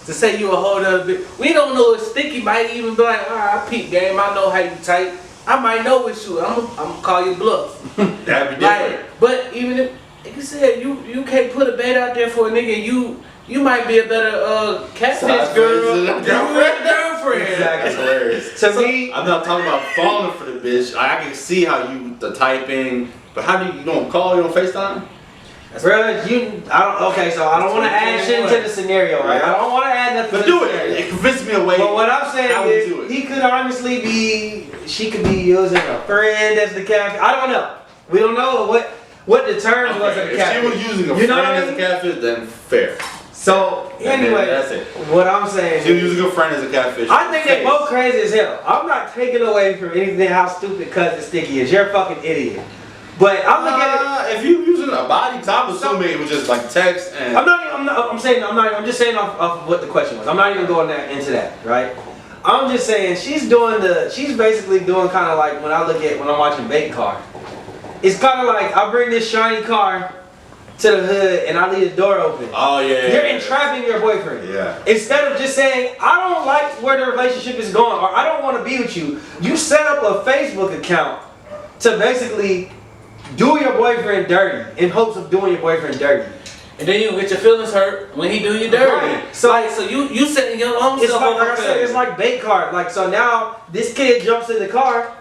to say you a whole nother bit. We don't know if Sticky might even be like, I peep game. I know how you type. I might know it's you. I'm gonna call you bluff. That'd be Like, different. but even if, like you said, you can't put a bait out there for a nigga. You might be a better catfish Side girl. friends You than a a girlfriend. girlfriend. That's Exactly. hilarious. To me, I'm not talking about falling for the bitch. I can see how you the typing, but how do you don't call? You don't FaceTime? bro, I don't want to add shit into the scenario, right? I don't want to add nothing But to do the it. scenario. It convinced me away. But what I'm How saying would you do is, it? he could honestly she could be using a friend as the catfish. I don't know. We don't know what the terms was of Okay, the if she was catfish. using a You know friend what I as a mean? catfish, then fair. So So anyway, That's it. what I'm saying She is, was a good friend as a catfish. I think they both crazy as hell. I'm not taking away from anything how stupid Cousin Sticky is. You're a fucking idiot. But I'm looking at it. If you using a body top, assuming it was just like text and. I'm just saying off what the question was. I'm not even going into that, right? I'm just saying she's basically doing kind of like when I'm watching Bait Car. It's kind of like I bring this shiny car to the hood and I leave the door open. Oh yeah. You're entrapping your boyfriend. Yeah. Instead of just saying, I don't like where the relationship is going or I don't want to be with you, you set up a Facebook account to basically do your boyfriend dirty in hopes of doing your boyfriend dirty. And then you get your feelings hurt when he do you dirty. Right. So- So you setting your own It's self like, up like I for said, it's like bait card. Like, so now this kid jumps in the car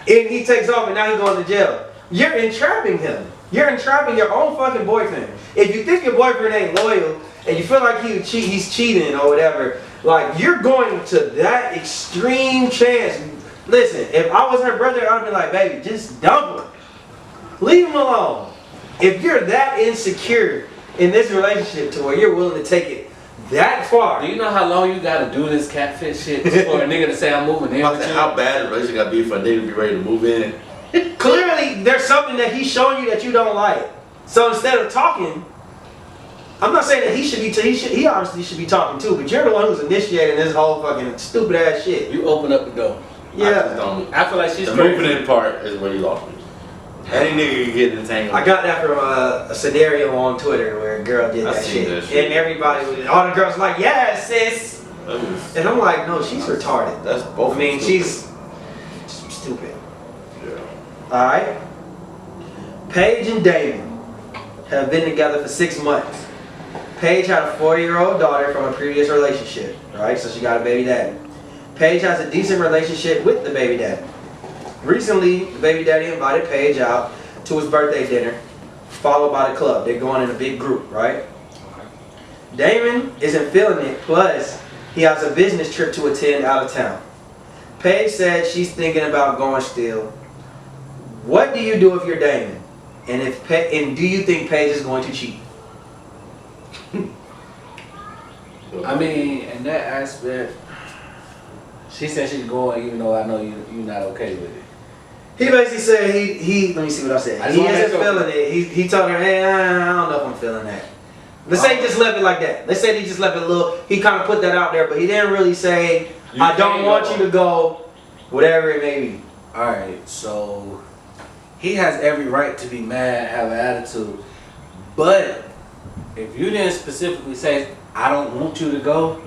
and he takes off and now he's going to jail. You're entrapping him. You're entrapping your own fucking boyfriend. If you think your boyfriend ain't loyal and you feel like he's cheating or whatever, like you're going to that extreme chance. Listen, if I was her brother, I'd be like, baby, just dump him. Leave him alone. If you're that insecure in this relationship to where you're willing to take it that far. Do you know how long you gotta do this catfish shit for a nigga to say I'm moving in I with said, you? how bad the relationship got to be for a nigga to be ready to move in? Clearly, there's something that he's showing you that you don't like. So instead of talking, I'm not saying that he should be. He obviously should be talking too. But you're the one who's initiating this whole fucking stupid ass shit. You open up the door. I just Yeah, don't. I feel like she's The crazy. moving in part is where you lost me. Any nigga can get entangled. I got that from a scenario on Twitter where a girl did I that seen shit. that shit. And everybody, all the girls like, yes, sis. That was- And I'm like, no, she's retarded. That's both. I mean, stupid. she's stupid. Yeah. All right. Paige and Damon have been together for 6 months. Paige had a 4-year-old daughter from a previous relationship, right? So she got a baby daddy. Paige has a decent relationship with the baby daddy. Recently, the baby daddy invited Paige out to his birthday dinner, followed by the club. They're going in a big group, right? Damon isn't feeling it, plus he has a business trip to attend out of town. Paige said she's thinking about going still. What do you do if you're Damon? And do you think Paige is going to cheat? I mean, in that aspect, she said she's going even though I know you're not okay with it. He basically said he let me see what I said. I just He wanna isn't make sure. feeling it. He told her, hey, I don't know if I'm feeling that. Let's say he just left it like that. Let's say he just left it a little, he kind of put that out there, but he didn't really say, You I don't can't want go. you to go, whatever it may be. Alright, so he has every right to be mad, have an attitude. But if you didn't specifically say, I don't want you to go,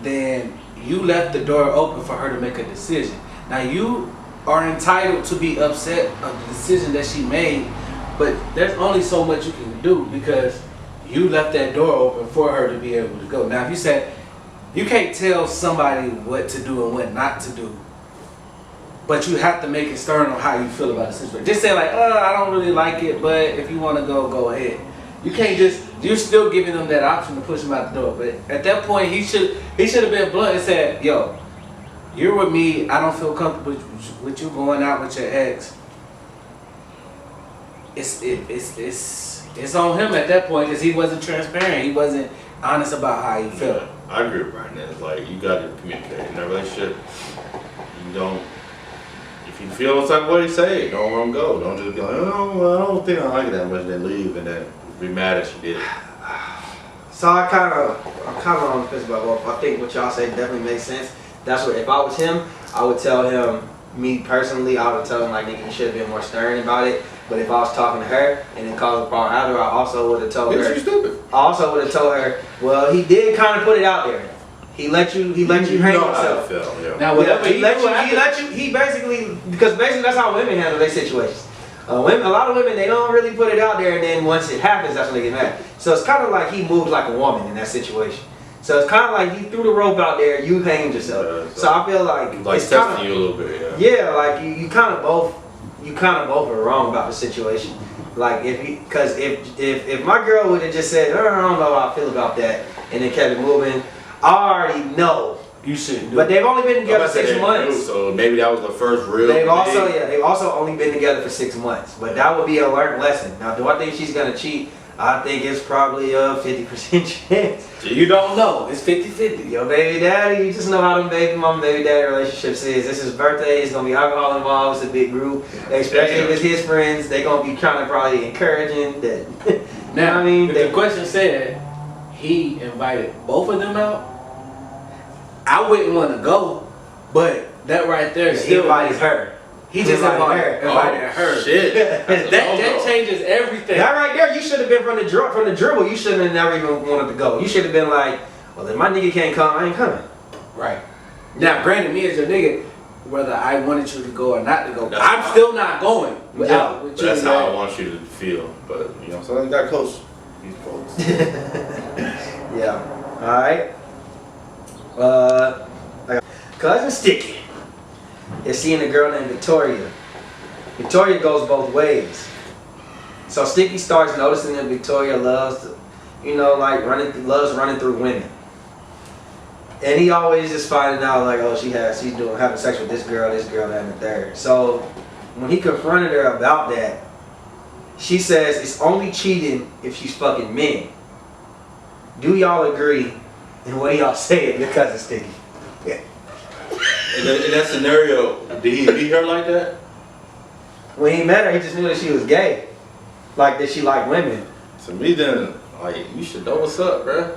then you left the door open for her to make a decision. Now you are entitled to be upset of the decision that she made, but there's only so much you can do because you left that door open for her to be able to go. Now if you said, you can't tell somebody what to do and what not to do, but you have to make it stern on how you feel about the situation. Just say like, I don't really like it, but if you want to go, go ahead. You can't you're still giving them that option to push them out the door. But at that point, he should have been blunt and said, yo, you're with me, I don't feel comfortable with you going out with your ex. It's on him at that point because he wasn't transparent. He wasn't honest about how he felt. I agree with Brian. It's like you got to communicate in that relationship. You don't. If you feel the type of way, say it. Don't let them go. Don't just be like, oh, well, I don't think I like it that much, and then leave and then be mad that you did it. So I'm kind of on the fence about both. I think what y'all say definitely makes sense. That's what, if I was him, I would tell him, me personally, I would tell him like, nigga, you should have been more stern about it. But if I was talking to her and then caused a problem out of her, I also would have told Bitch, you her. stupid. I also would have told her, well, he did kind of put it out there. He let you hang know how yourself. it felt, yeah. Now whatever He basically, because basically that's how women handle their situations. A lot of women, they don't really put it out there, and then once it happens, that's when they get mad. So it's kind of like he moved like a woman in that situation. So it's kind of like you threw the rope out there, you hanged yourself. Yeah, so I feel like it's testing kind of, you a little bit, yeah, like you kind of both are wrong about the situation. Like if my girl would have just said, I don't know how I feel about that, and then kept it moving, I already know. you shouldn't do But it. they've only been together 6 months. So maybe that was the first real. They've thing. also only been together for 6 months. But that would be a learned lesson. Now, do I think she's gonna cheat? I think it's probably a 50% chance. You don't know. It's 50-50. Your baby daddy, you just know how them baby mama, baby daddy relationships is. This is his birthday, it's gonna be alcohol involved, it's a big group. Especially if it's his friends, they gonna be trying to probably encouraging that. Now, I mean, if the question said he invited both of them out, I wouldn't want to go, but that right there he still invited her. He just invited her. Shit. That changes everything. That right there, you should have been from the dribble. You shouldn't have never even wanted to go. You should have been like, well, if my nigga can't come, I ain't coming. Right. Now, granted, me as your nigga, whether I wanted you to go or not to go, That's I'm fine. still not going without with But you. that's and how I that. want you to feel. But you know, so you got coach. He's coach. Yeah. All right. I got Cousin Sticky is seeing a girl named Victoria. Victoria goes both ways. So Sticky starts noticing that Victoria loves to, loves running through women. And he always just finding out like, oh, she's having sex with this girl, that, and the third. So when he confronted her about that, she says it's only cheating if she's fucking men. Do y'all agree? And what do y'all say it? Your cousin Sticky. Yeah. In that scenario, did he beat her like that? When he met her, he just knew that she was gay. Like that she liked women. To me, then, like, you should know what's up, bruh.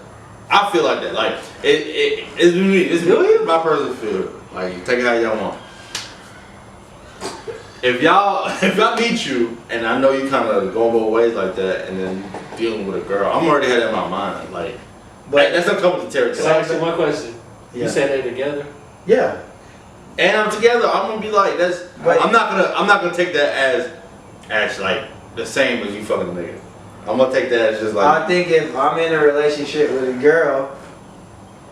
I feel like that. Like, it's me. It's Do you? my personal feel. Like, take it how y'all want. If I meet you and I know you kind of going both ways like that, and then you dealing with a girl, I'm already had that in my mind. Like, But that's not coming to territory. Can I ask you one question? Yeah. You said they together? yeah. And I'm together. I'm gonna be like, But- I'm not gonna take that as like the same as you fucking nigga. I'm gonna take that as just like. I think if I'm in a relationship with a girl,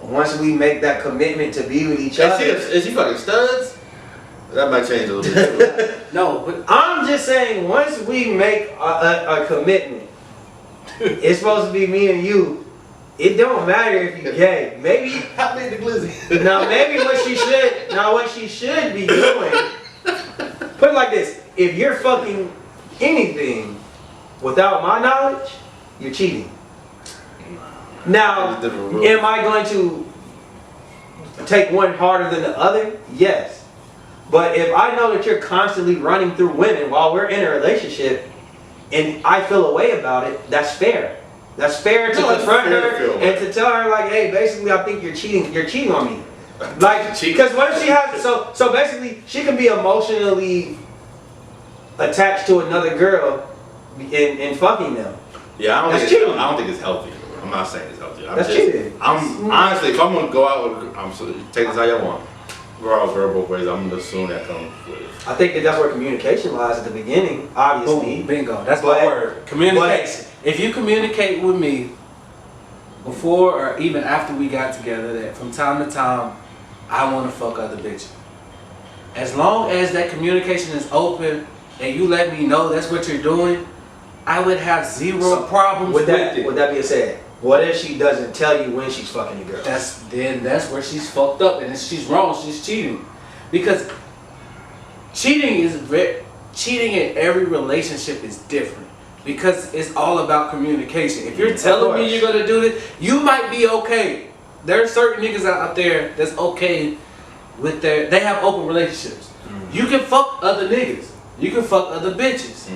once we make that commitment to be with each other, Is he fucking studs? That might change a little bit. No, but I'm just saying once we make a commitment, it's supposed to be me and you. It don't matter if you're gay. Maybe I made the glizzy. maybe what she should be doing. Put it like this: if you're fucking anything without my knowledge, you're cheating. Now, There's different rules. am I going to take one harder than the other? Yes. But if I know that you're constantly running through women while we're in a relationship, and I feel a way about it, that's fair. That's fair to No, it's confront fair to her feel a way. and to tell her like, hey, basically, I think you're cheating. You're cheating on me. Like, because what if she has so basically she can be emotionally attached to another girl and fucking them. Yeah, I That's cheating. don't think it's healthy. I'm not saying it's healthy. That's cheating. I'm honestly, if I'm gonna go out with, take this how y'all want. Go out with girl both ways. I'm gonna assume that comes with it. I think that's where communication lies at the beginning, obviously. boom, bingo. That's But- my word. Communication. If you communicate with me before or even after we got together, that from time to time I want to fuck other bitches. As long as that communication is open and you let me know that's what you're doing, I would have zero problems with it. With that being said, what if she doesn't tell you when she's fucking a girl? That's where she's fucked up, and if she's wrong, she's cheating. Because cheating in every relationship is different. Because it's all about communication. If you're telling me you're gonna do this, you might be okay. There are certain niggas out there that's okay with they have open relationships. You can fuck other niggas. You can fuck other bitches.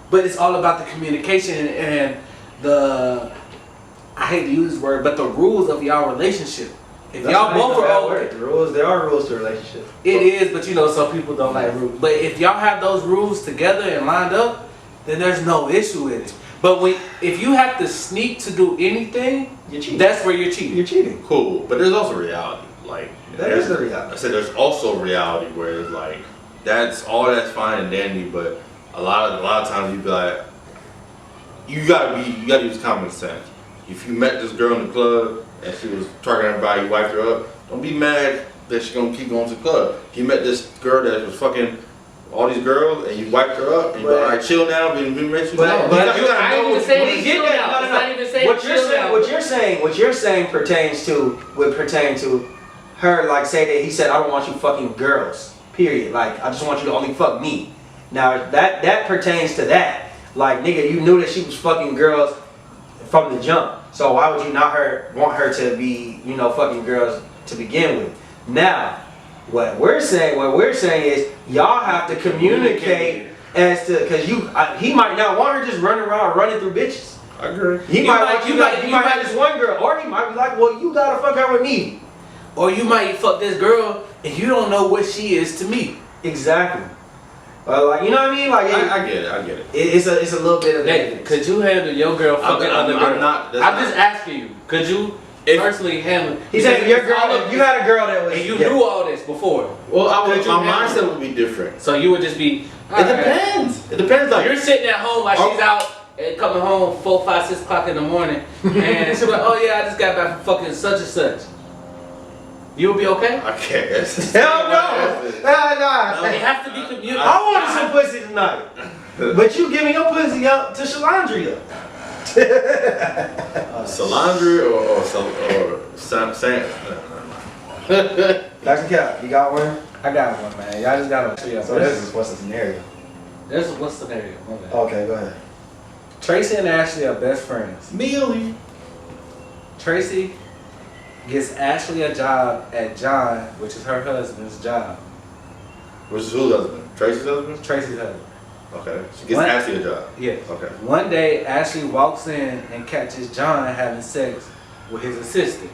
But it's all about the communication and I hate to use this word, but the rules of y'all relationship. If That's y'all not even both a bad are word. okay, The rules, there are rules to a relationship. it is, but you know some people don't like rules. But if y'all have those rules together and lined up, then there's no issue with it. But if you have to sneak to do anything, You're cheating. that's where you're cheating. You're cheating. Cool, but there's also reality. Like That is the reality. I said there's also reality where it's like that's fine and dandy, but a lot of times you be like, you gotta use common sense. If you met this girl in the club and she was twerking everybody, you wiped her up, don't be mad that she's gonna keep going to the club. If you met this girl that was fucking all these girls and you wiped her up and you be like, alright, chill now, we met you. But- You but gotta I ain't know even what saying you it's do. chill now. It's not even saying What you're chill saying would pertain to her, like say that he said, I don't want you fucking girls. Period. Like I just want you to only fuck me. Now that pertains to that. Like nigga, you knew that she was fucking girls from the jump. So why would you not want her to be, you know, fucking girls to begin with? Now, what we're saying is y'all have to communicate as to, because he might not want her just running around running through bitches. I agree. He might have this one girl, or he might be like, well, you gotta fuck her with me. Or you might fuck this girl and you don't know what she is to me. Exactly. Like, you know what I mean? Like, I get it. It's a little bit of Nigga, could you handle your girl fucking other girl? I'm just asking you. Could you personally handle? He said your girl. If you had a girl that was, and you knew all this before. Well, Could you my handle mindset would be different. So you would just be. It depends. It depends. Like You're sitting at home while she's out and coming home 4, 5, 6 o'clock in the morning, and she's like, "Oh yeah, I just got back from fucking such and such." You would be okay? I can't. hell no. Nah. It has to be communicated. I wanted some pussy tonight, but you giving your pussy up to Shalandria. Salandra or Sam. Dr. Cap, you got one? I got one, man. Y'all just gotta see. So this is what's the scenario? This is what's the scenario. My bad. Okay, go ahead. Tracy and Ashley are best friends. Mealy. Tracy gets Ashley a job at John, which is her husband's job. Which is whose husband? Tracy's husband? Tracy's husband. Okay. She gets What? Ashley a job. Yes. Okay. One day, Ashley walks in and catches John having sex with his assistant.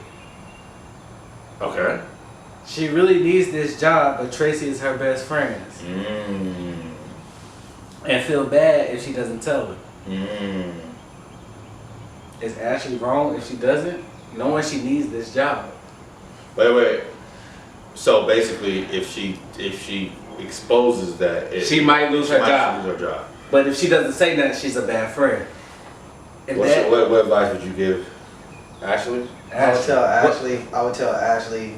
Okay. She really needs this job, but Tracy is her best friend. And feel bad if she doesn't tell her. Is Ashley wrong if she doesn't? Knowing she needs this job. Wait. So basically, if she exposes that, She might lose her job. Lose her job. But if she doesn't say that, she's a bad friend. And What advice would you give Ashley? I would tell Ashley,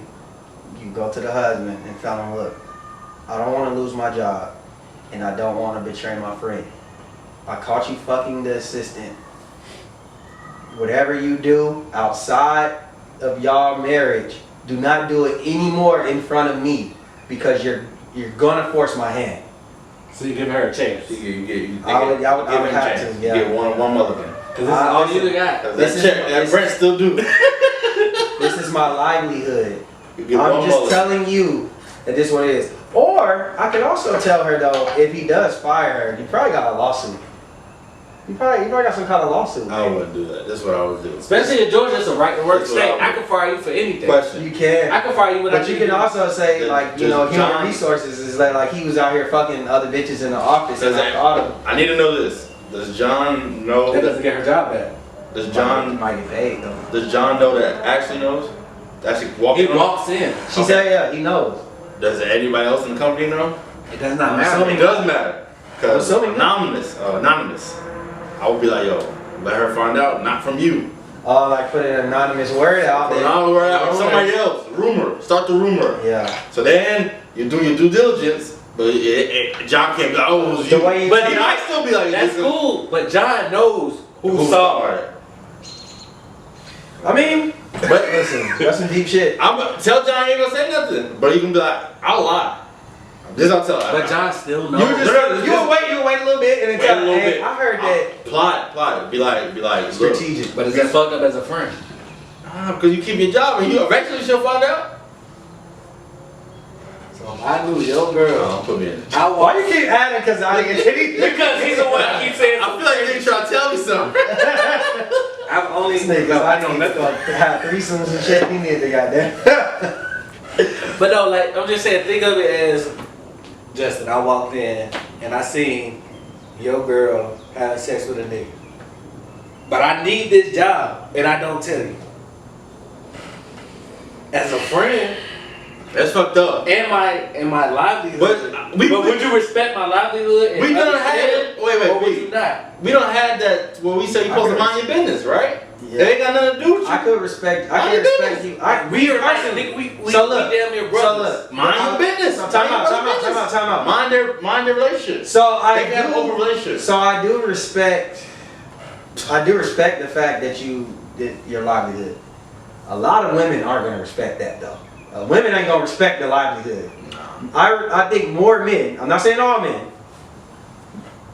you go to the husband and tell him, look, I don't want to lose my job, and I don't want to betray my friend. I caught you fucking the assistant. Whatever you do outside of y'all marriage, do not do it anymore in front of me, because you're gonna force my hand. So you give her a chance. I would have to, yeah. You get one mother. Because this is all you got. That Brent still do. This is my livelihood. You get I'm one just mother. telling you that this is what it is. Or I could also tell her though, if he does fire her, you probably got a lawsuit. You probably got some kind of lawsuit. I wouldn't do that. That's what I would do. Especially in Georgia, it's a right to work That's what state. I I can fire you for anything. Question. You can. I can fire you without But you can also say, like, you know, John- human resources is like he was out here fucking other bitches in the office and I caught him. I need to know this. Does John know? That doesn't get her job back. Does John? Might get paid though. Does John know that Ashley knows? Ashley walking. He walks in. She said, yeah, he knows. Does anybody else in the company know? It does not I'm matter. assuming- It does matter. Cause I'm assuming- anonymous. I would be like, yo, let her find out, not from you. Like put an anonymous word out there. Or somebody else. Rumor. Start the rumor. Yeah. So then you do your due diligence, but John can't go. Oh, it was The you. way you- But he might still be like, That's cool, but John knows who saw her. I mean, But listen, that's some deep shit. I'm gonna tell John he ain't gonna say nothing, but he can be like, I'll lie. This I'll tell. But John still knows. You would wait a little bit and then Wait tell a little hey, bit. I heard that. Plot. Be like, look. Strategic. But is that fucked up as a friend? Because you keep your job and you eventually she'll find out. So if I knew your girl, Oh, put me in. I Why walk you keep adding? Because I didn't get anything. because he's the one that keeps saying. I feel like they trying to tell me something. I've only This nigga, I know nothing. Have threesomes and shit. He need to goddamn. But no, like I'm just saying, think of it as Justin. I walked in and I seen your girl having sex with a nigga, but I need this job and I don't tell you. As a friend, That's fucked up. and my livelihood. But would you respect my livelihood? And we done understand, had. Wait, or would wait. you not? We don't have that when we say you supposed to mind your business, right? Yeah. It ain't got nothing to do with you. I could respect. I Mind can your respect business. you. We are personally. we So look, damn near so brothers. look. Mind your business. Time out. Mind their relationship. So They can have an open relationship. So I do respect the fact that your livelihood. A lot of women aren't gonna respect that though. Women ain't gonna respect the livelihood. I think more men. I'm not saying all men.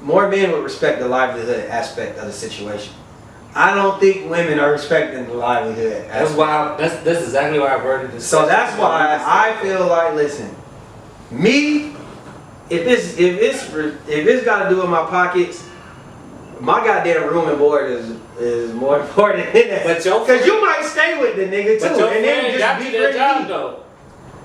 More men would respect the livelihood aspect of the situation. I don't think women are respecting the livelihood. That's why. That's exactly why I worded this. So that's why I feel like, listen, me, if it's got to do with my pockets, my goddamn room and board is more important than that. But your because you might stay with the nigga too, But your and then friend just got be you that job friends. though.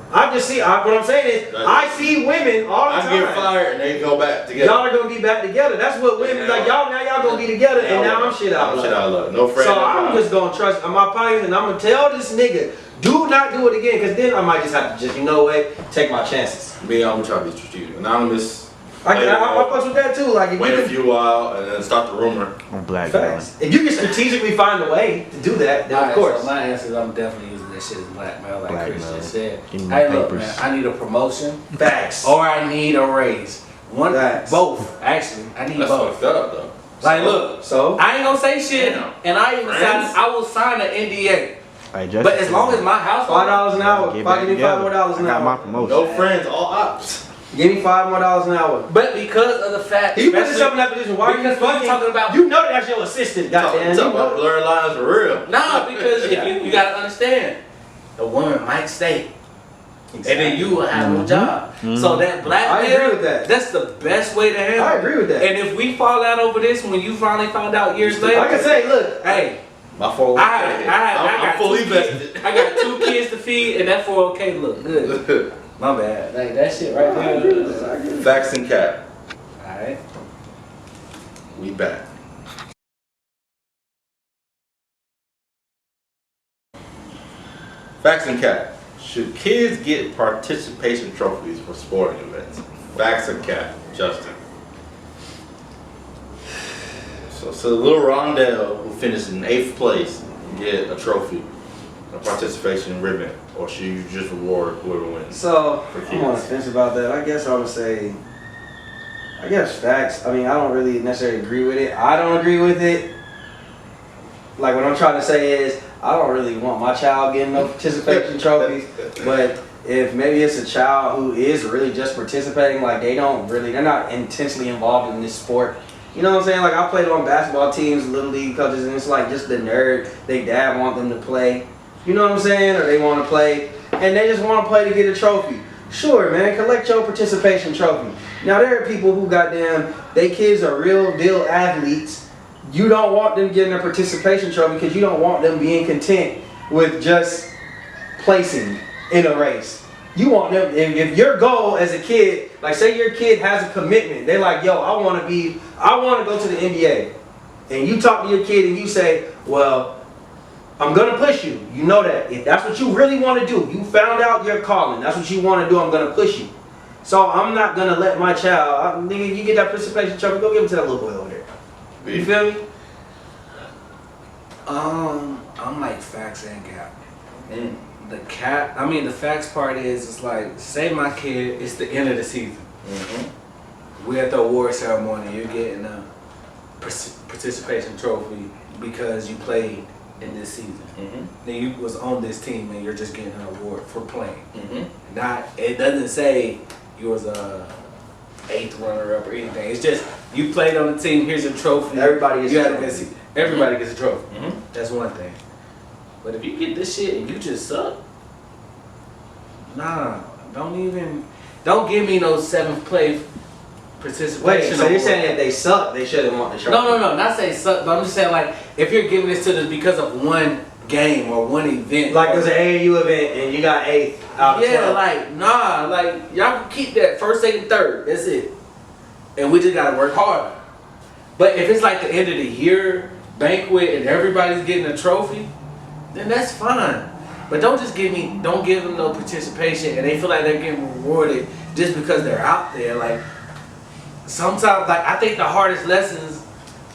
I just see. What I'm saying is, I see women all the I time. get fired and they go back together. Y'all are gonna be back together. That's what women like. Y'all gonna be together, and now I'm shit out. I'm shit out of luck. No friend. So no I'm problem. just gonna trust my partners, and I'm gonna tell this nigga, do not do it again, because then I might just have to just, you know what, take my chances. Me, I'm gonna try to be strategic. Anonymous. I fucks with that too. Like if Wait you a can, few while and then start the rumor. On blackmailing. facts. If you can strategically find a way to do that, then of Alright, course. So my answer is I'm definitely using that shit as blackmail, like Chris Blackmail. just said. Give me my Hey, look, papers. man, I need a promotion Facts. or I need a raise. One, Facts. both. Actually, I need That's both. fucked up though. Like, look, So I ain't gonna say shit, Damn. and I even Friends? I will sign an NDA. Hey, Justin, But as long as my house, $5 an hour. Get If I back give me $5 more together. an I got my hour. promotion. No friends, all ops. Give me $5 more an hour. but because of the fact, You put especially- yourself in that position. Why are you because we're fucking talking about- You know that's your assistant. Goddamn. Talk about blurred lines for real. Nah, because if you gotta understand, the woman might stay. And then you will have no job. So that blackmail, I agree with that. that's the best way to handle it. I agree with that. And if we fall out over this when you finally found out years later, Like I say, look, hey, My 401k. I got I'm fully two kids- vested. I got 2 kids to feed, and that 401k look good. My bad. Like that shit right there. Facts and cap. Alright. We back. Facts and cap. Should kids get participation trophies for sporting events? Facts and cap. Justin. So little Rondell, who finished in 8th place, get a trophy, a participation ribbon, or should you just reward whoever wins? so For I'm on the kids. fence about that. I guess I would say, I guess facts. I mean, I don't really necessarily agree with it. I don't agree with it. Like what I'm trying to say is, I don't really want my child getting no participation trophies. But if maybe it's a child who is really just participating, like they're not intensely involved in this sport. You know what I'm saying? Like I played on basketball teams, little league coaches, and it's like just the nerd. They dad want them to play. You know what I'm saying? Or they want to play, and they just want to play to get a trophy. Sure, man, collect your participation trophy. Now there are people who goddamn, they kids are real deal athletes. You don't want them getting a participation trophy because you don't want them being content with just placing in a race. You want them, if your goal as a kid, like say your kid has a commitment, they're like, yo, I want to go to the NBA. And you talk to your kid and you say, well, I'm going to push you. You know that. If that's what you really want to do, you found out your calling, that's what you want to do, I'm going to push you. So I'm not going to let my child, nigga, you get that participation trophy, go give it to that little boy over there. You feel me? I'm like facts and cap. The facts part is, it's like, say my kid, it's the end of the season. We're at the award ceremony, you're getting a participation trophy because you played in this season. Then you was on this team and you're just getting an award for playing. It doesn't say you was a 8th runner-up or anything. It's just, you played on the team, here's a trophy. Everybody gets You a had a trophy. good season. Everybody gets a trophy. That's one thing. But if you get this shit and you just suck, nah, don't give me no 7th place participation. Wait, so you're award. saying if they suck, they shouldn't want the trophy? No, not say suck, but I'm just saying, like, if you're giving this to them because of one game or one event. Like there's an AAU event and you got 8th out of 12. like, nah, like, y'all can keep that 1st, 2nd, 3rd, that's it. And we just gotta work harder. But if it's like the end of the year banquet and everybody's getting a trophy, then that's fine. But don't give them no participation and they feel like they're getting rewarded just because they're out there. Like, sometimes, like, I think the hardest lessons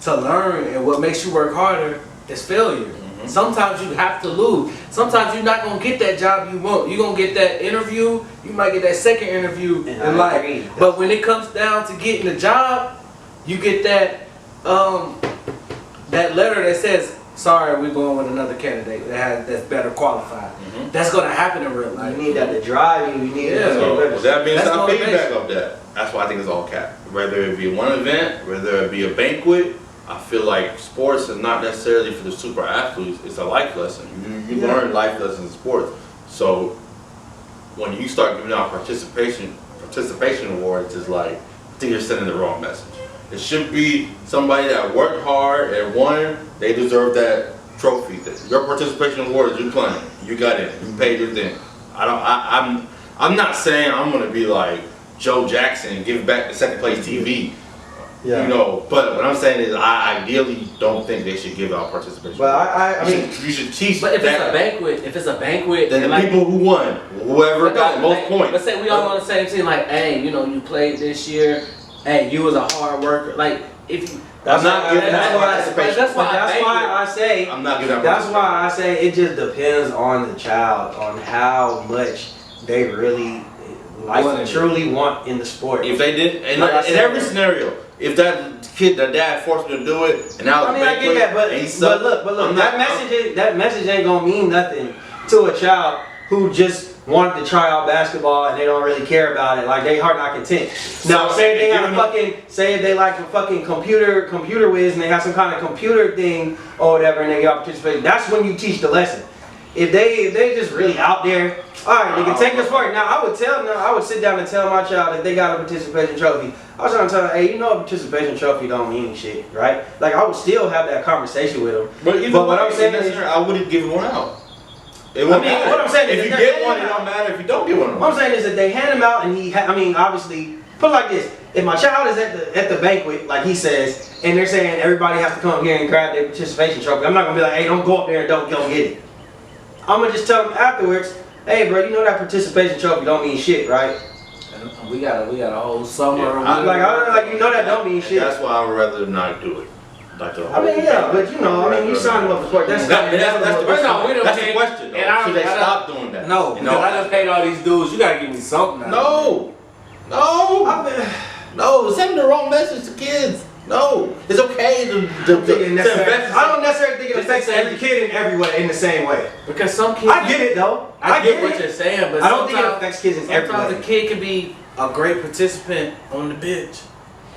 to learn and what makes you work harder is failure. Sometimes you have to lose. Sometimes you're not gonna get that job you want. You're gonna get that interview, you might get that second interview And in I agree. life. But when it comes down to getting a job, you get that that letter that says, sorry, we're going with another candidate that's better qualified. That's gonna happen in real life. You need that to drive you. You need Yeah. that So to with that being That's some motivation. feedback of that. That's why I think it's all cap. Whether it be one event, whether it be a banquet, I feel like sports is not necessarily for the super athletes. It's a life lesson. You learn life lessons in sports. So when you start giving out participation awards, it's like, I think you're sending the wrong message. It should be somebody that worked hard and won. They deserve that trophy. Your participation award is you playing. You got it. You paid your thing. I'm not saying I'm gonna be like Joe Jackson and give back the second place TV. Yeah. You know, but what I'm saying is, I ideally don't think they should give out participation. But I mean, you should teach. But if that, it's a banquet, then the like, people who won, whoever got most like, points. Let's say we all on the same team. Like, hey, you know, you played this year. Hey, you was a hard worker. Like, if you, I'm not giving that's out why participation. that's why I say I'm not giving out that's why I participation. say it just depends on the child, on how much they really truly want in the sport. If they did, and Like I in said, every scenario, if that kid, the dad forced him to do it, and now I mean, I get that, but look, that message ain't gonna mean nothing to a child who just wanted to try out basketball and they don't really care about it. Like, they heart not content. Now, say they have say if they like a fucking computer whiz and they have some kind of computer thing or whatever and they got participation. That's when you teach the lesson. If they just really out there, all right, they can take this part. Now, I would sit down and tell my child that they got a participation trophy. I was trying to tell them, hey, you know, a participation trophy don't mean shit, right? Like, I would still have that conversation with them. But what I'm saying is, I wouldn't give one out. It I won't mean, matter. what I'm saying is if you that get they're one, it handing don't matter if you don't get one. what I'm saying is that they hand him out, and obviously, put it like this: if my child is at the banquet, like he says, and they're saying everybody has to come here and grab their participation trophy, I'm not gonna be like, hey, don't go up there and don't go get it. I'm gonna just tell them afterwards, hey, bro, you know that participation trophy don't mean shit, right? we got a whole summer. You know that don't mean shit. That's why I would rather not do it. Like the I mean, yeah, but you know, I mean, you signed them up for it. That's that's the question. That's the question. Though. Should they stop doing that? No, because I just paid all these dues. You gotta give me something. No. Send the wrong message to kids. No, it's okay to invest. I don't necessarily think it affects every kid in every way, in the same way. Because some kids. I get it though. I get what you're saying, but I don't think it affects kids in every sometimes way. a kid can be a great participant on the bench.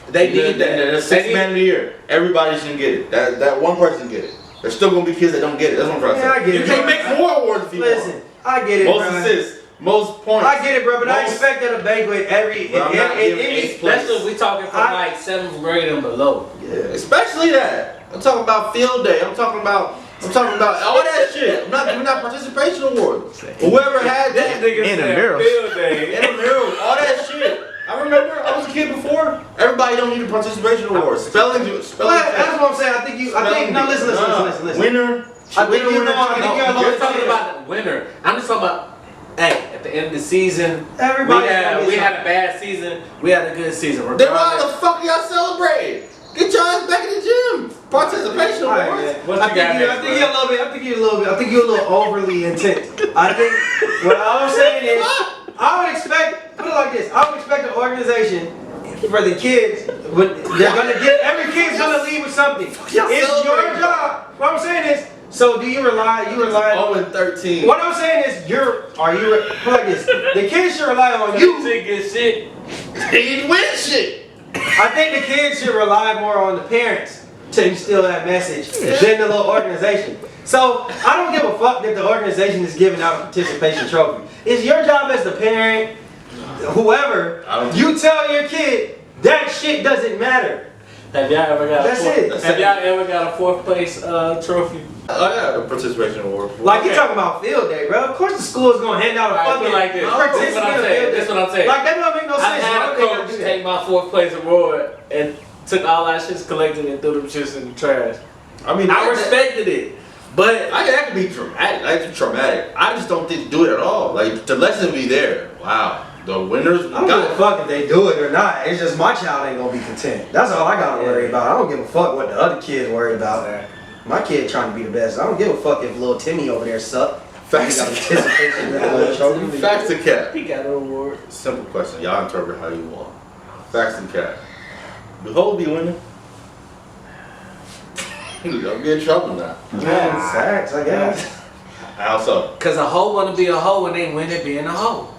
They need that. The sixth man of the year. Everybody shouldn't get it. That one person get it. There's still gonna be kids that don't get it. That's what I'm trying to say. I get you it, can't bro. make more awards if you want. Listen, I get it, Most bro. assists, most points. I get it, bro, but I expect at a banquet Especially if we talking from like 7th grade and below. Yeah. Especially that. I'm talking about field day. I'm talking about all that shit. I'm not giving out participation awards. Whoever had that In the mirror. Field day. in the mirror, all that shit. I remember I was a kid before. Everybody don't need a participation award. Spelling That's what I'm saying. I think listen. Winner. I think you know. You're talking about the winner. I'm just talking about. Hey, at the end of the season, Everybody we had a bad season. We had a good season. Then why the fuck y'all celebrating? Get your ass back in the gym. Participation awards. I think you're a little overly intense. I think what I'm saying is, I would expect, put it like this, I would expect an organization for the kids, but they're gonna get, every kid's gonna leave with something. It's your job. What I'm saying is, so do you rely 0-13. What I'm saying is, put it like this, the kids should rely on you. Get shit. He didn't win shit. I think the kids should rely more on the parents to instill that message than the little organization. So I don't give a fuck that the organization is giving out a participation trophy. It's your job as the parent, whoever, you tell your kid that shit doesn't matter. Have y'all ever got Have y'all ever got a 4th place trophy? Oh yeah, the participation award. Like you're talking about field day, bro. Of course the school is gonna hand out a fucking like this. That's what I'm saying. Like that don't make no I sense. had a coach take my 4th place award and took all that shit collected and threw them shits in the trash. I mean, I respected it, but that could be traumatic. That's traumatic. I just don't think do it at all. Like the lesson be there. Wow, the winners. I don't give a fuck if they do it or not. It's just my child ain't gonna be content. That's all I gotta worry about. I don't give a fuck what the other kids worry about. My kid trying to be the best. I don't give a fuck if little Timmy over there suck. Facts. Facts to cap. he got an award. Simple question. Y'all interpret how you want. Facts to cap. The hoe be winning. Don't get in trouble now. Man, facts, I guess. How so? Cause a hoe wanna be a hoe and they win at being a hoe.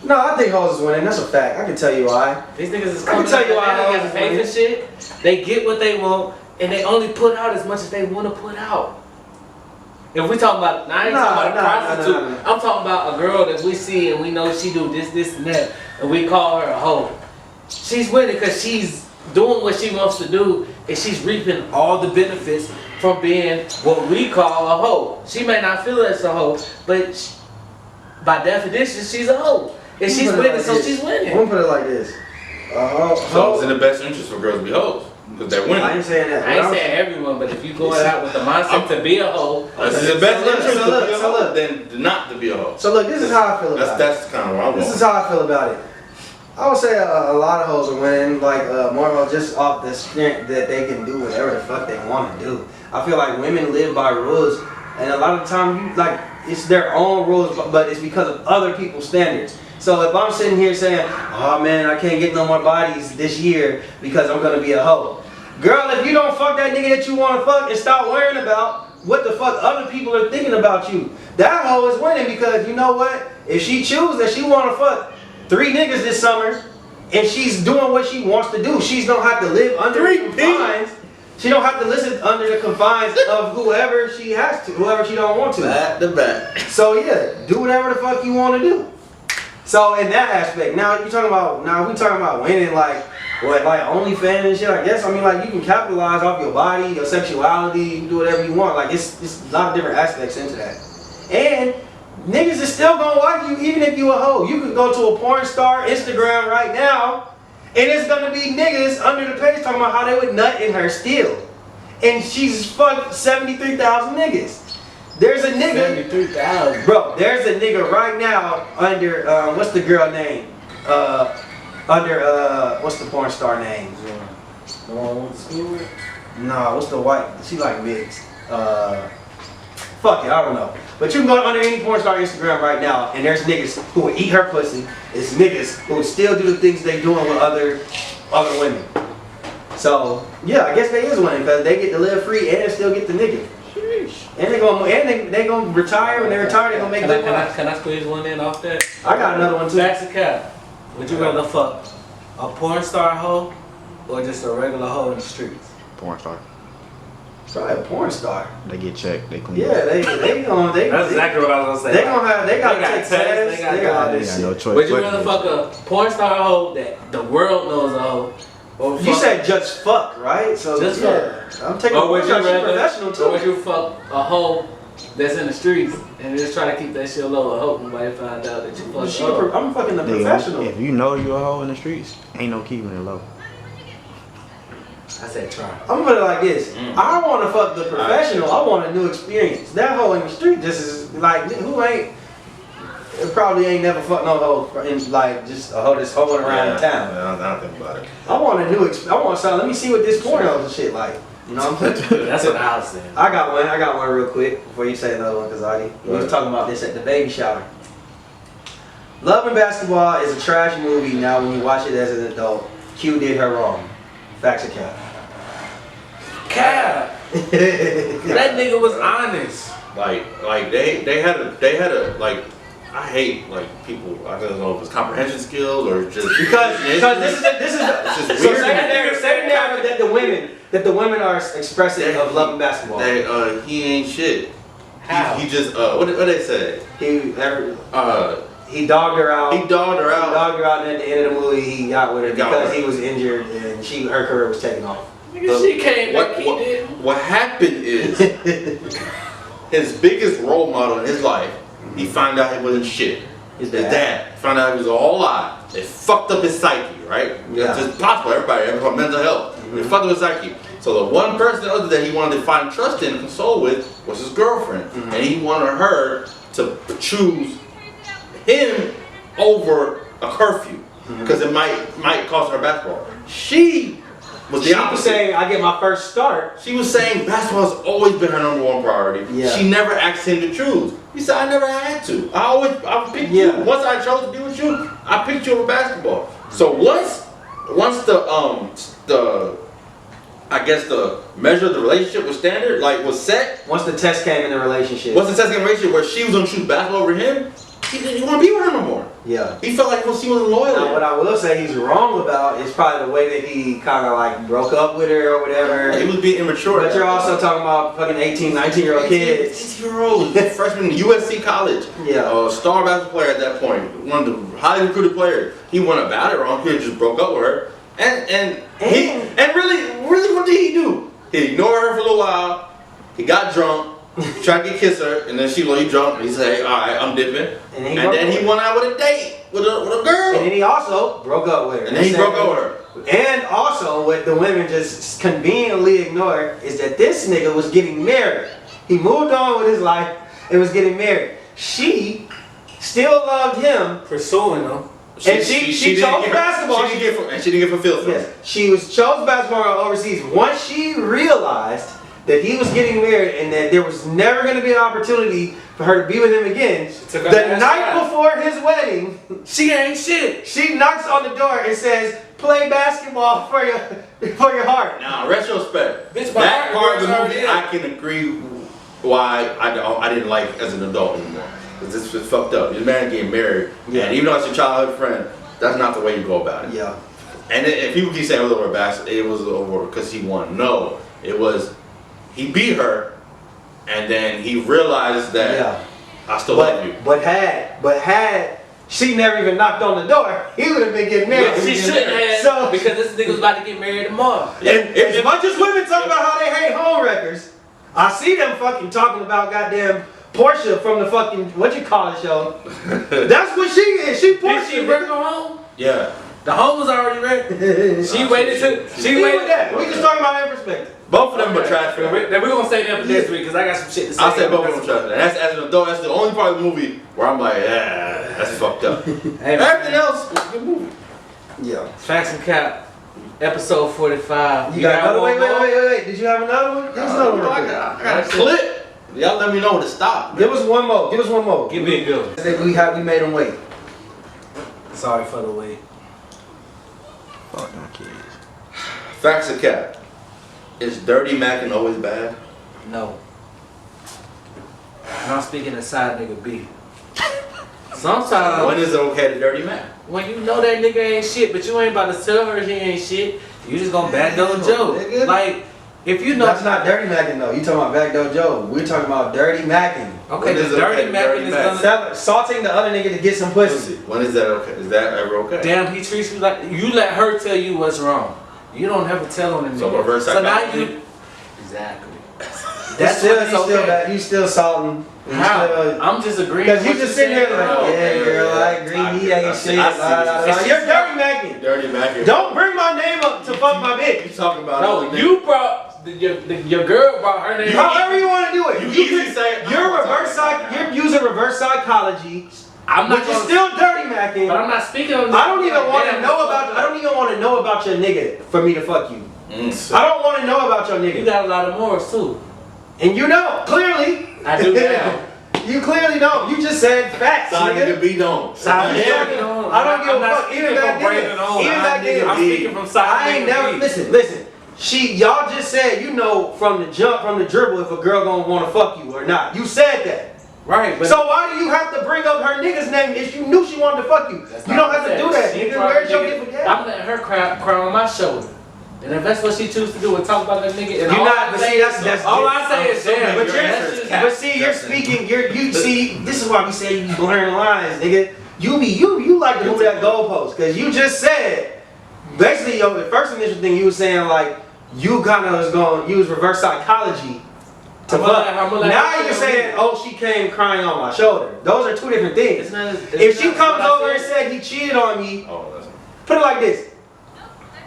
No, I think hoes is winning. That's a fact. I can tell you why. These niggas is I can coming tell you up why and hoes they is pay for shit. They get what they want and they only put out as much as they want to put out. If we talking about, now I ain't talking about a prostitute. I'm talking about a girl that we see and we know she do this, and that, and we call her a hoe. She's winning because she's doing what she wants to do, and she's reaping all the benefits from being what we call a hoe. She may not feel it's a hoe, but by definition, she's a hoe. And she's winning, so she's winning. I'm gonna put it like this. So it's in the best interest for girls to be hoes. Because they're winning. I ain't saying that. I ain't saying everyone, but if you going out with the mindset to be a hoe, It's in the best interest so to look, be a so hoe look. than not to be a hoe. So look, this is how I feel about it. That's kind of where I'm going. This is how I feel about it. I would say a lot of hoes are winning, like more or less just off the strength that they can do whatever the fuck they want to do. I feel like women live by rules, and a lot of the time, like it's their own rules, but it's because of other people's standards. So if I'm sitting here saying, "Oh man, I can't get no more bodies this year because I'm gonna be a hoe," girl, if you don't fuck that nigga that you want to fuck and stop worrying about what the fuck other people are thinking about you, that hoe is winning because you know what? If she chooses that she want to fuck 3 niggas this summer and she's doing what she wants to do, she's gonna have to live under the confines. She don't have to listen under the confines of whoever she has to, whoever she don't want to. Back to back. So yeah, do whatever the fuck you want to do. So in that aspect, now we talking about winning like what, like OnlyFans and shit. I guess I mean like you can capitalize off your body, your sexuality, you can do whatever you want. Like it's a lot of different aspects into that. And niggas is still gonna like you even if you a hoe. You can go to a porn star Instagram right now, and it's gonna be niggas under the page talking about how they would nut in her still, and she's fucked 73,000 niggas. There's a nigga, 73,000. bro. There's a nigga right now under what's the girl name? What's the porn star name? The one we went to school with? No, what's the white? She like mixed. Fuck it, I don't know. But you can go under any porn star Instagram right now, and there's niggas who will eat her pussy. It's niggas who will still do the things they doing with other women. So yeah, I guess they is winning because they get to live free and still get the nigga. And they gonna retire. When they retire, they gonna make good money. Can I squeeze one in off that? I got another one too. Facts of cap. Would you rather fuck a porn star hoe or just a regular hoe in the streets? Porn star. Probably a porn star. They get checked. They clean. Yeah, they That's exactly what I was gonna say. They gotta take tests, tests. they got They got all They this got shit. no choice. Would you but rather to- fuck a porn star hoe that the world knows a hoe? Or You fuck- said just fuck, right? So Just yeah, I'm taking Or would porn you star. She's rather? professional too. Or would you fuck a hoe that's in the streets and just try to keep that shit low and hope nobody find out that you fucked a hoe? I'm fucking a Nigga, professional. if you know you a hoe in the streets, ain't no keeping it low. I said try. I'm gonna put it like this. I want to fuck the professional. I want a new experience. That hoe in the street just is like, who ain't, it probably ain't never fucked no hoe in like just a hoe that's hoeing around town. I don't think about it. I want a new I want something. Let me see what this porno and shit like. You know what I'm saying? That's what I was saying. I got one real quick before you say another one, Kazadi. We was talking about this at the baby shower. Love and Basketball is a trash movie now when you watch it as an adult. Q did her wrong. Facts or cap? Cap. That nigga was honest. Like they had a like, I hate like people, I don't know if it's comprehension skills or just Because this is it's just so weird. secondary that the women are expressing of love and basketball. He ain't shit. How? He just what they say? He dogged her out. He dogged her out. He dogged her out, and at the end of the movie, he got with her He got because with her. he was injured and her career was taken off. Nigga, she came back, he did. What happened is his biggest role model in his life, he found out he wasn't shit. His His dad found out he was all lie. It fucked up his psyche, right? Yeah. It's just possible. Everybody about mental health. It fucked up his psyche. So the one person other that he wanted to find trust in and console with was his girlfriend, and he wanted her to choose him over a curfew because it might cost her basketball. She was the She was opposite. saying, "I get my first start." She was saying basketball has always been her number one priority. Yeah. She never asked him to choose. He said, I never had to. I picked you. Yeah. Once I chose to be with you, I picked you over basketball. So once the I guess the measure of the relationship was standard, like was set. Once the test came in the relationship. Once the second relationship where she was gonna choose basketball over him, he didn't want to be with her no more. Yeah. He felt like she wasn't loyal. Now, what I will say he's wrong about is probably the way that he kind of like broke up with her or whatever. He was being immature. But you're also talking about fucking 18, 19-year-old kids. 18-year-old freshman in USC college. Yeah. Star basketball player at that point, one of the highly recruited players. He went about it wrong. He just broke up with her, and really, what did he do? He ignored her for a little while. He got drunk. Tried to kiss her, and then he drunk. And he said, "All right, I'm dipping." And then he went out with a date with a girl. And then he also broke up with her. And then he broke up with her. And also, what the women just conveniently ignored is that this nigga was getting married. He moved on with his life and was getting married. She still loved him. Pursuing them. And she chose basketball. She didn't get fulfilled. Yes, she chose basketball overseas. Once she realized that he was getting married and that there was never going to be an opportunity for her to be with him again, the night before his wedding, she ain't shit. she knocks on the door and says, "Play basketball for your heart." Now, in retrospect, Bitch, that my part of the heart movie, already I can agree why I didn't like as an adult anymore. Because this was fucked up. This man getting married, and even though it's your childhood friend, that's not the way you go about it. Yeah. And if people keep saying it was over basketball, it was over because he won. No, it was he beat her, and then he realized that I still love you. But had she never even knocked on the door, he would have been getting married. She shouldn't have, So, because this nigga was about to get married tomorrow. and as much as women talk about how they hate home wreckers, I see them fucking talking about goddamn Portia from the fucking what you call it show. That's what she is. She Did Portia. she bring her home? Yeah. The home was already ready. She waited till She with that. We just talking about her perspective. Both of them were trash. Then we're gonna say that for this week because I got some shit to say. I'll say both of them were trash. And that's as an adult. That's the only part of the movie where I'm like, yeah, that's fucked up. Hey, Everything else was a good movie. Yeah. Facts and Cap, episode 45. You got another? one more? Wait. Did you have another one? Give us another one. I got a clip. Y'all let me know when to stop. Give us one more. Give Give me a good one. We made them wait. Sorry for the wait. Fuck them kids. Facts of Cap. Is Dirty Mac and always bad? No. And I'm speaking to side nigga B. Sometimes When is it okay to Dirty Mac? when you know that nigga ain't shit, but you ain't about to tell her he ain't shit, you just gonna backdoor Joe. Nigga. Like, if you know. That's not Dirty Mackin' though. You talking about Backdoor Joe. We're talking about Dirty Mackin'. Okay, When the is it dirty okay, Mac dirty is Mac? gonna. Salting the other nigga to get some pussy. When is that okay? Is that ever okay? Damn, he treats you like. You let her tell you what's wrong. You don't have to tell on the nigga. So reverse So now psychology? you. Exactly. That's That's still, when it's okay. you still salting. How? I'm just agreeing. Because you with just what sitting here said, like, bro. yeah, girl, I agree, he ain't shit. I see what you're saying. You're Dirty Mackin'. Dirty Mac. Don't bring my name up to fuck my bitch. You talking about No, other you brought your girl brought her name. However you want to do it. You easily say You're using reverse psychology, I'm not which is gonna, still Dirty Mackin'. but I'm not speaking on. I don't even want to Damn, know about. I don't even want to know about your nigga for me to fuck you. nigga. I don't want to know about your You nigga. got a lot of morals too. And you know, clearly. I do now. You clearly don't. You just said facts, Side nigga. nigga B don't. Side Yeah. nigga don't. I don't give I'm a not fuck. speaking Even from back Brandon then. on. Even back then. I'm speaking from side I ain't nigga never. B. Listen. Y'all just said you know from the jump, from the dribble, if a girl gonna want to fuck you or not. You said that. Right, but So why do you have to bring up her nigga's name if you knew she wanted to fuck you? that's You not don't have to what do that. She Nigga, brought where's your nigga- gift of gas? I'm letting her cry on my shoulder. And if that's what she chooses to do and talk about that nigga, and You're all not. I But say see, that's all I say is damn. But Your you're, answer is but cap. see, you're speaking. You see. This is why we say you be blurring lines, nigga. You like to move that goalpost because you just said basically the first initial thing you was saying like you kind of was going use reverse psychology to I'ma fuck. let- I'ma let Now her you're tell saying me. oh she came crying on my shoulder. Those are two different things. It's not, If she comes over and said he cheated on me, Oh, that's put it like this.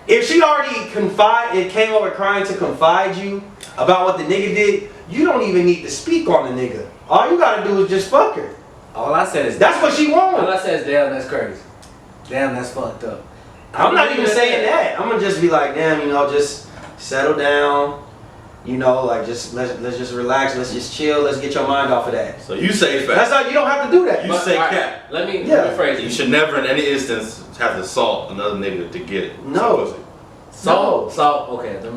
If she already came over crying to confide you about what the nigga did, you don't even need to speak on the nigga. All you gotta do is just fuck her. all I said is That's what she all wants. I said is damn, that's crazy. Damn, that's fucked up. I'm not even saying that. I'm gonna just be like, damn, just settle down. Like just let's just relax. Let's just chill. Let's get your mind off of that. So you say That's facts. how you don't have to do that. You say all right, cap. Let me Yeah. rephrase You it. should never in any instance have to assault another nigga to get No. some pussy. So okay. Let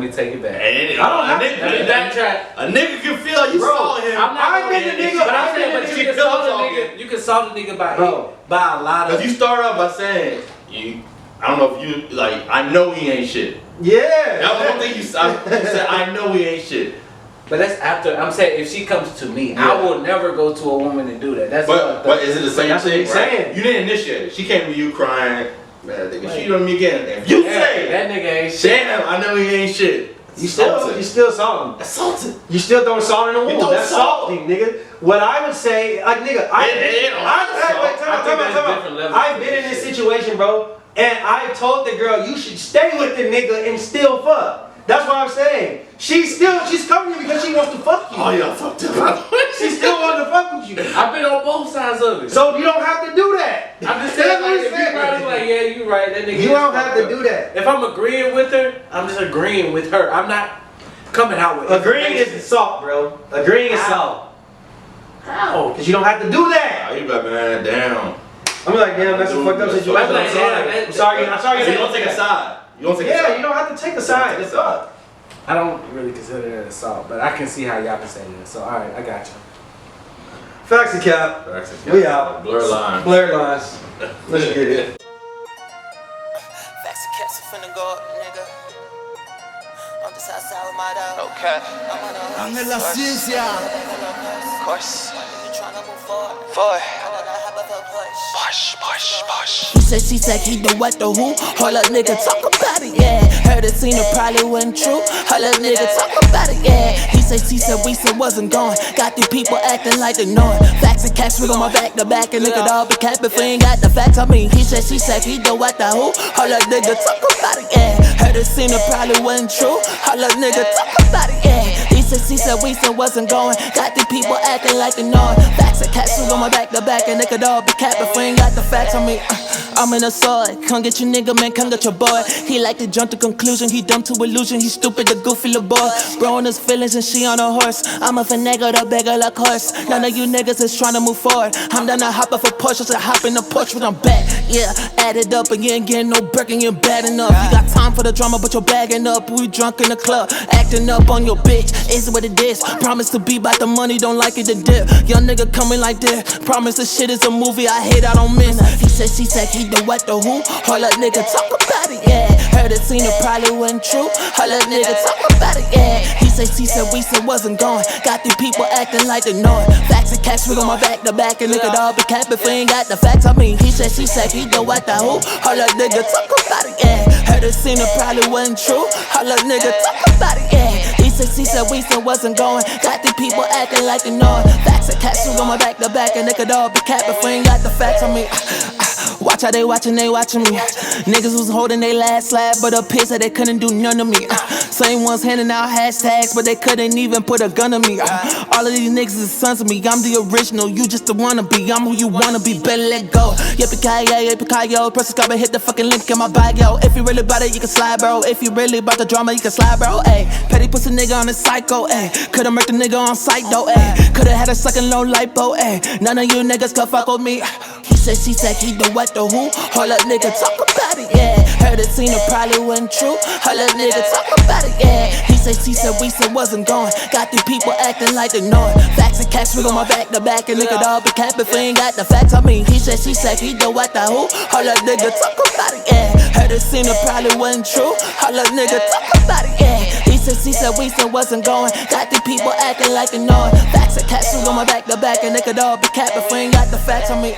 me take it back. And I don't have to Let me backtrack. a nigga can feel you Bro, saw him. I'm not I've gonna- been the nigga- But I'm I've saying, been but the you nigga can solve the talking. nigga. You can solve the nigga Bro. by a lot Cause of. you start off by saying I don't know if you like. I know he ain't shit. Yeah. That was one thing you said. I know he ain't shit. But that's after. I'm saying if she comes to me, Yeah. I will never go to a woman and do that. That's But is it the same that's what thing? he's Right? saying. You didn't initiate it. She came to you crying. Man, they can cheat on me again. If you Yeah, say, that nigga ain't shit. damn, I know he ain't shit. You still salting. Assaulted. You still throwing salt in the wound. throw That's salt. salting, nigga. What I would say, like, nigga, I've been in this situation, bro, and I told the girl you should stay with the nigga and still fuck. That's what I'm saying. She's coming to you because she wants to fuck you. Oh, y'all fucked up. She still wants to fuck with you. I've been on both sides of it. So you don't have to do that. I'm just saying, That's what like, he if you said. right, it's like, yeah, you right. That nigga. You is don't have fucked to up. do that. If I'm agreeing with her, I'm just agreeing with her. I'm not coming out with Agreeing information. is salt, bro. Agreeing is salt. How? Because you don't have to do that. Oh, you better man down. I'm like, damn, that's a fucked up situation. I'm like, I'm sorry. damn, I'm sorry. I'm sorry. So you don't take a side. You don't take a Yeah, side. you don't have to take a side. take a It's up. I don't really consider that assault, but I can see how y'all can say that. So, all right, I got you. Facts and cap. We out. Blur line. Blur lines. Let's get it. Facts and caps are finna go up, nigga. On the south side with my dog. Okay. I'm on a Ángel La Ciencia. Of course. You tryna move forward? Forward. I know that hop of a push. Push. He said, she said, he the what, the who? Hold up, nigga, talk about it, yeah. Heard it, seen it, probably wasn't true. Hold up, nigga, talk about it, yeah. He said, we said, wasn't going. Got these people acting like they know it. Facts and cash, we go my back to back, and look at all the cap if we ain't got the facts. I mean, he said, he the what, the who? Hold up, nigga, talk about it, yeah. Heard it, seen it, probably wasn't true. Hold up, nigga, talk about it, yeah. He said, we said, wasn't going. Got these people acting like they know it. Facts and cash, we go my back to back, and look at all the cap if we ain't got the facts. I mean, I'm in a sword. Come get your nigga, man, come get your boy. He like to jump to conclusion, he dumb to illusion, he stupid, the goofy little boy. Bro on his feelings and she on a horse. I'm a finagle, the beggar like horse. None of you niggas is trying to move forward. I'm done to hop off a Porsche, so hop in the Porsche when I'm back. Yeah, add it up and you ain't getting no break and you're bad enough. You got time for the drama, but you're bagging up. We drunk in the club, acting up on your bitch. Is what it is. Promise to be about the money, don't like it to dip. Young nigga coming like this. Promise the shit is a movie, I hate, I don't miss. He said, he the what, the who? Hold up, nigga, talk about it, yeah. Heard it, seen it, probably wasn't true. Hold up, nigga, talk about it, yeah. He said, we said, wasn't going. Got these people acting like they know it. Facts and cash, we go my back to back, and look at all the cap if we ain't got the facts. I mean, he said, he the what, the who? Hold up, nigga, talk about it, yeah. Heard it, seen it, probably wasn't true. Hold up, nigga, talk about it, yeah. He said, we said, wasn't going. Got these people acting like they know it. Facts and cash, we go my back to back, and look at all the cap if we ain't got the facts. I mean, watch how they watching me. Niggas was holding they last slab, but up here said they couldn't do none of me. Same ones handing out hashtags, but they couldn't even put a gun on me. All of these niggas is sons of me. I'm the original, you just the wannabe. I'm who you wanna be, better let go. Yippee-ki-yo, press the sky and hit the fucking link in my bio. If you really about it, you can slide, bro. If you really about the drama, you can slide, bro. Ayy, petty pussy nigga on a psycho, ayy. Could've murked the nigga on sight, though, ayy. Could've had a sucking low lipo, ayy. None of you niggas could fuck with me. He said, he the what, the who? Hold up, nigga, talk about it, yeah. Heard it, seen it, probably wasn't true. Hold up, nigga, talk about it, yeah. He said, we said, wasn't going. Got these people acting like they know it. Facts and cash, we go my back to back, and look at all the cap if we ain't got the facts. I mean, he said, he the what, the who? Hold up, nigga, talk about it, yeah. Heard it, seen it, probably wasn't true. Hold up, nigga, talk about it, yeah. He said, we said, wasn't going. Got these people acting like they know it. Facts and cash, we go my back to back, and look at all the cap if we ain't got the facts. I mean.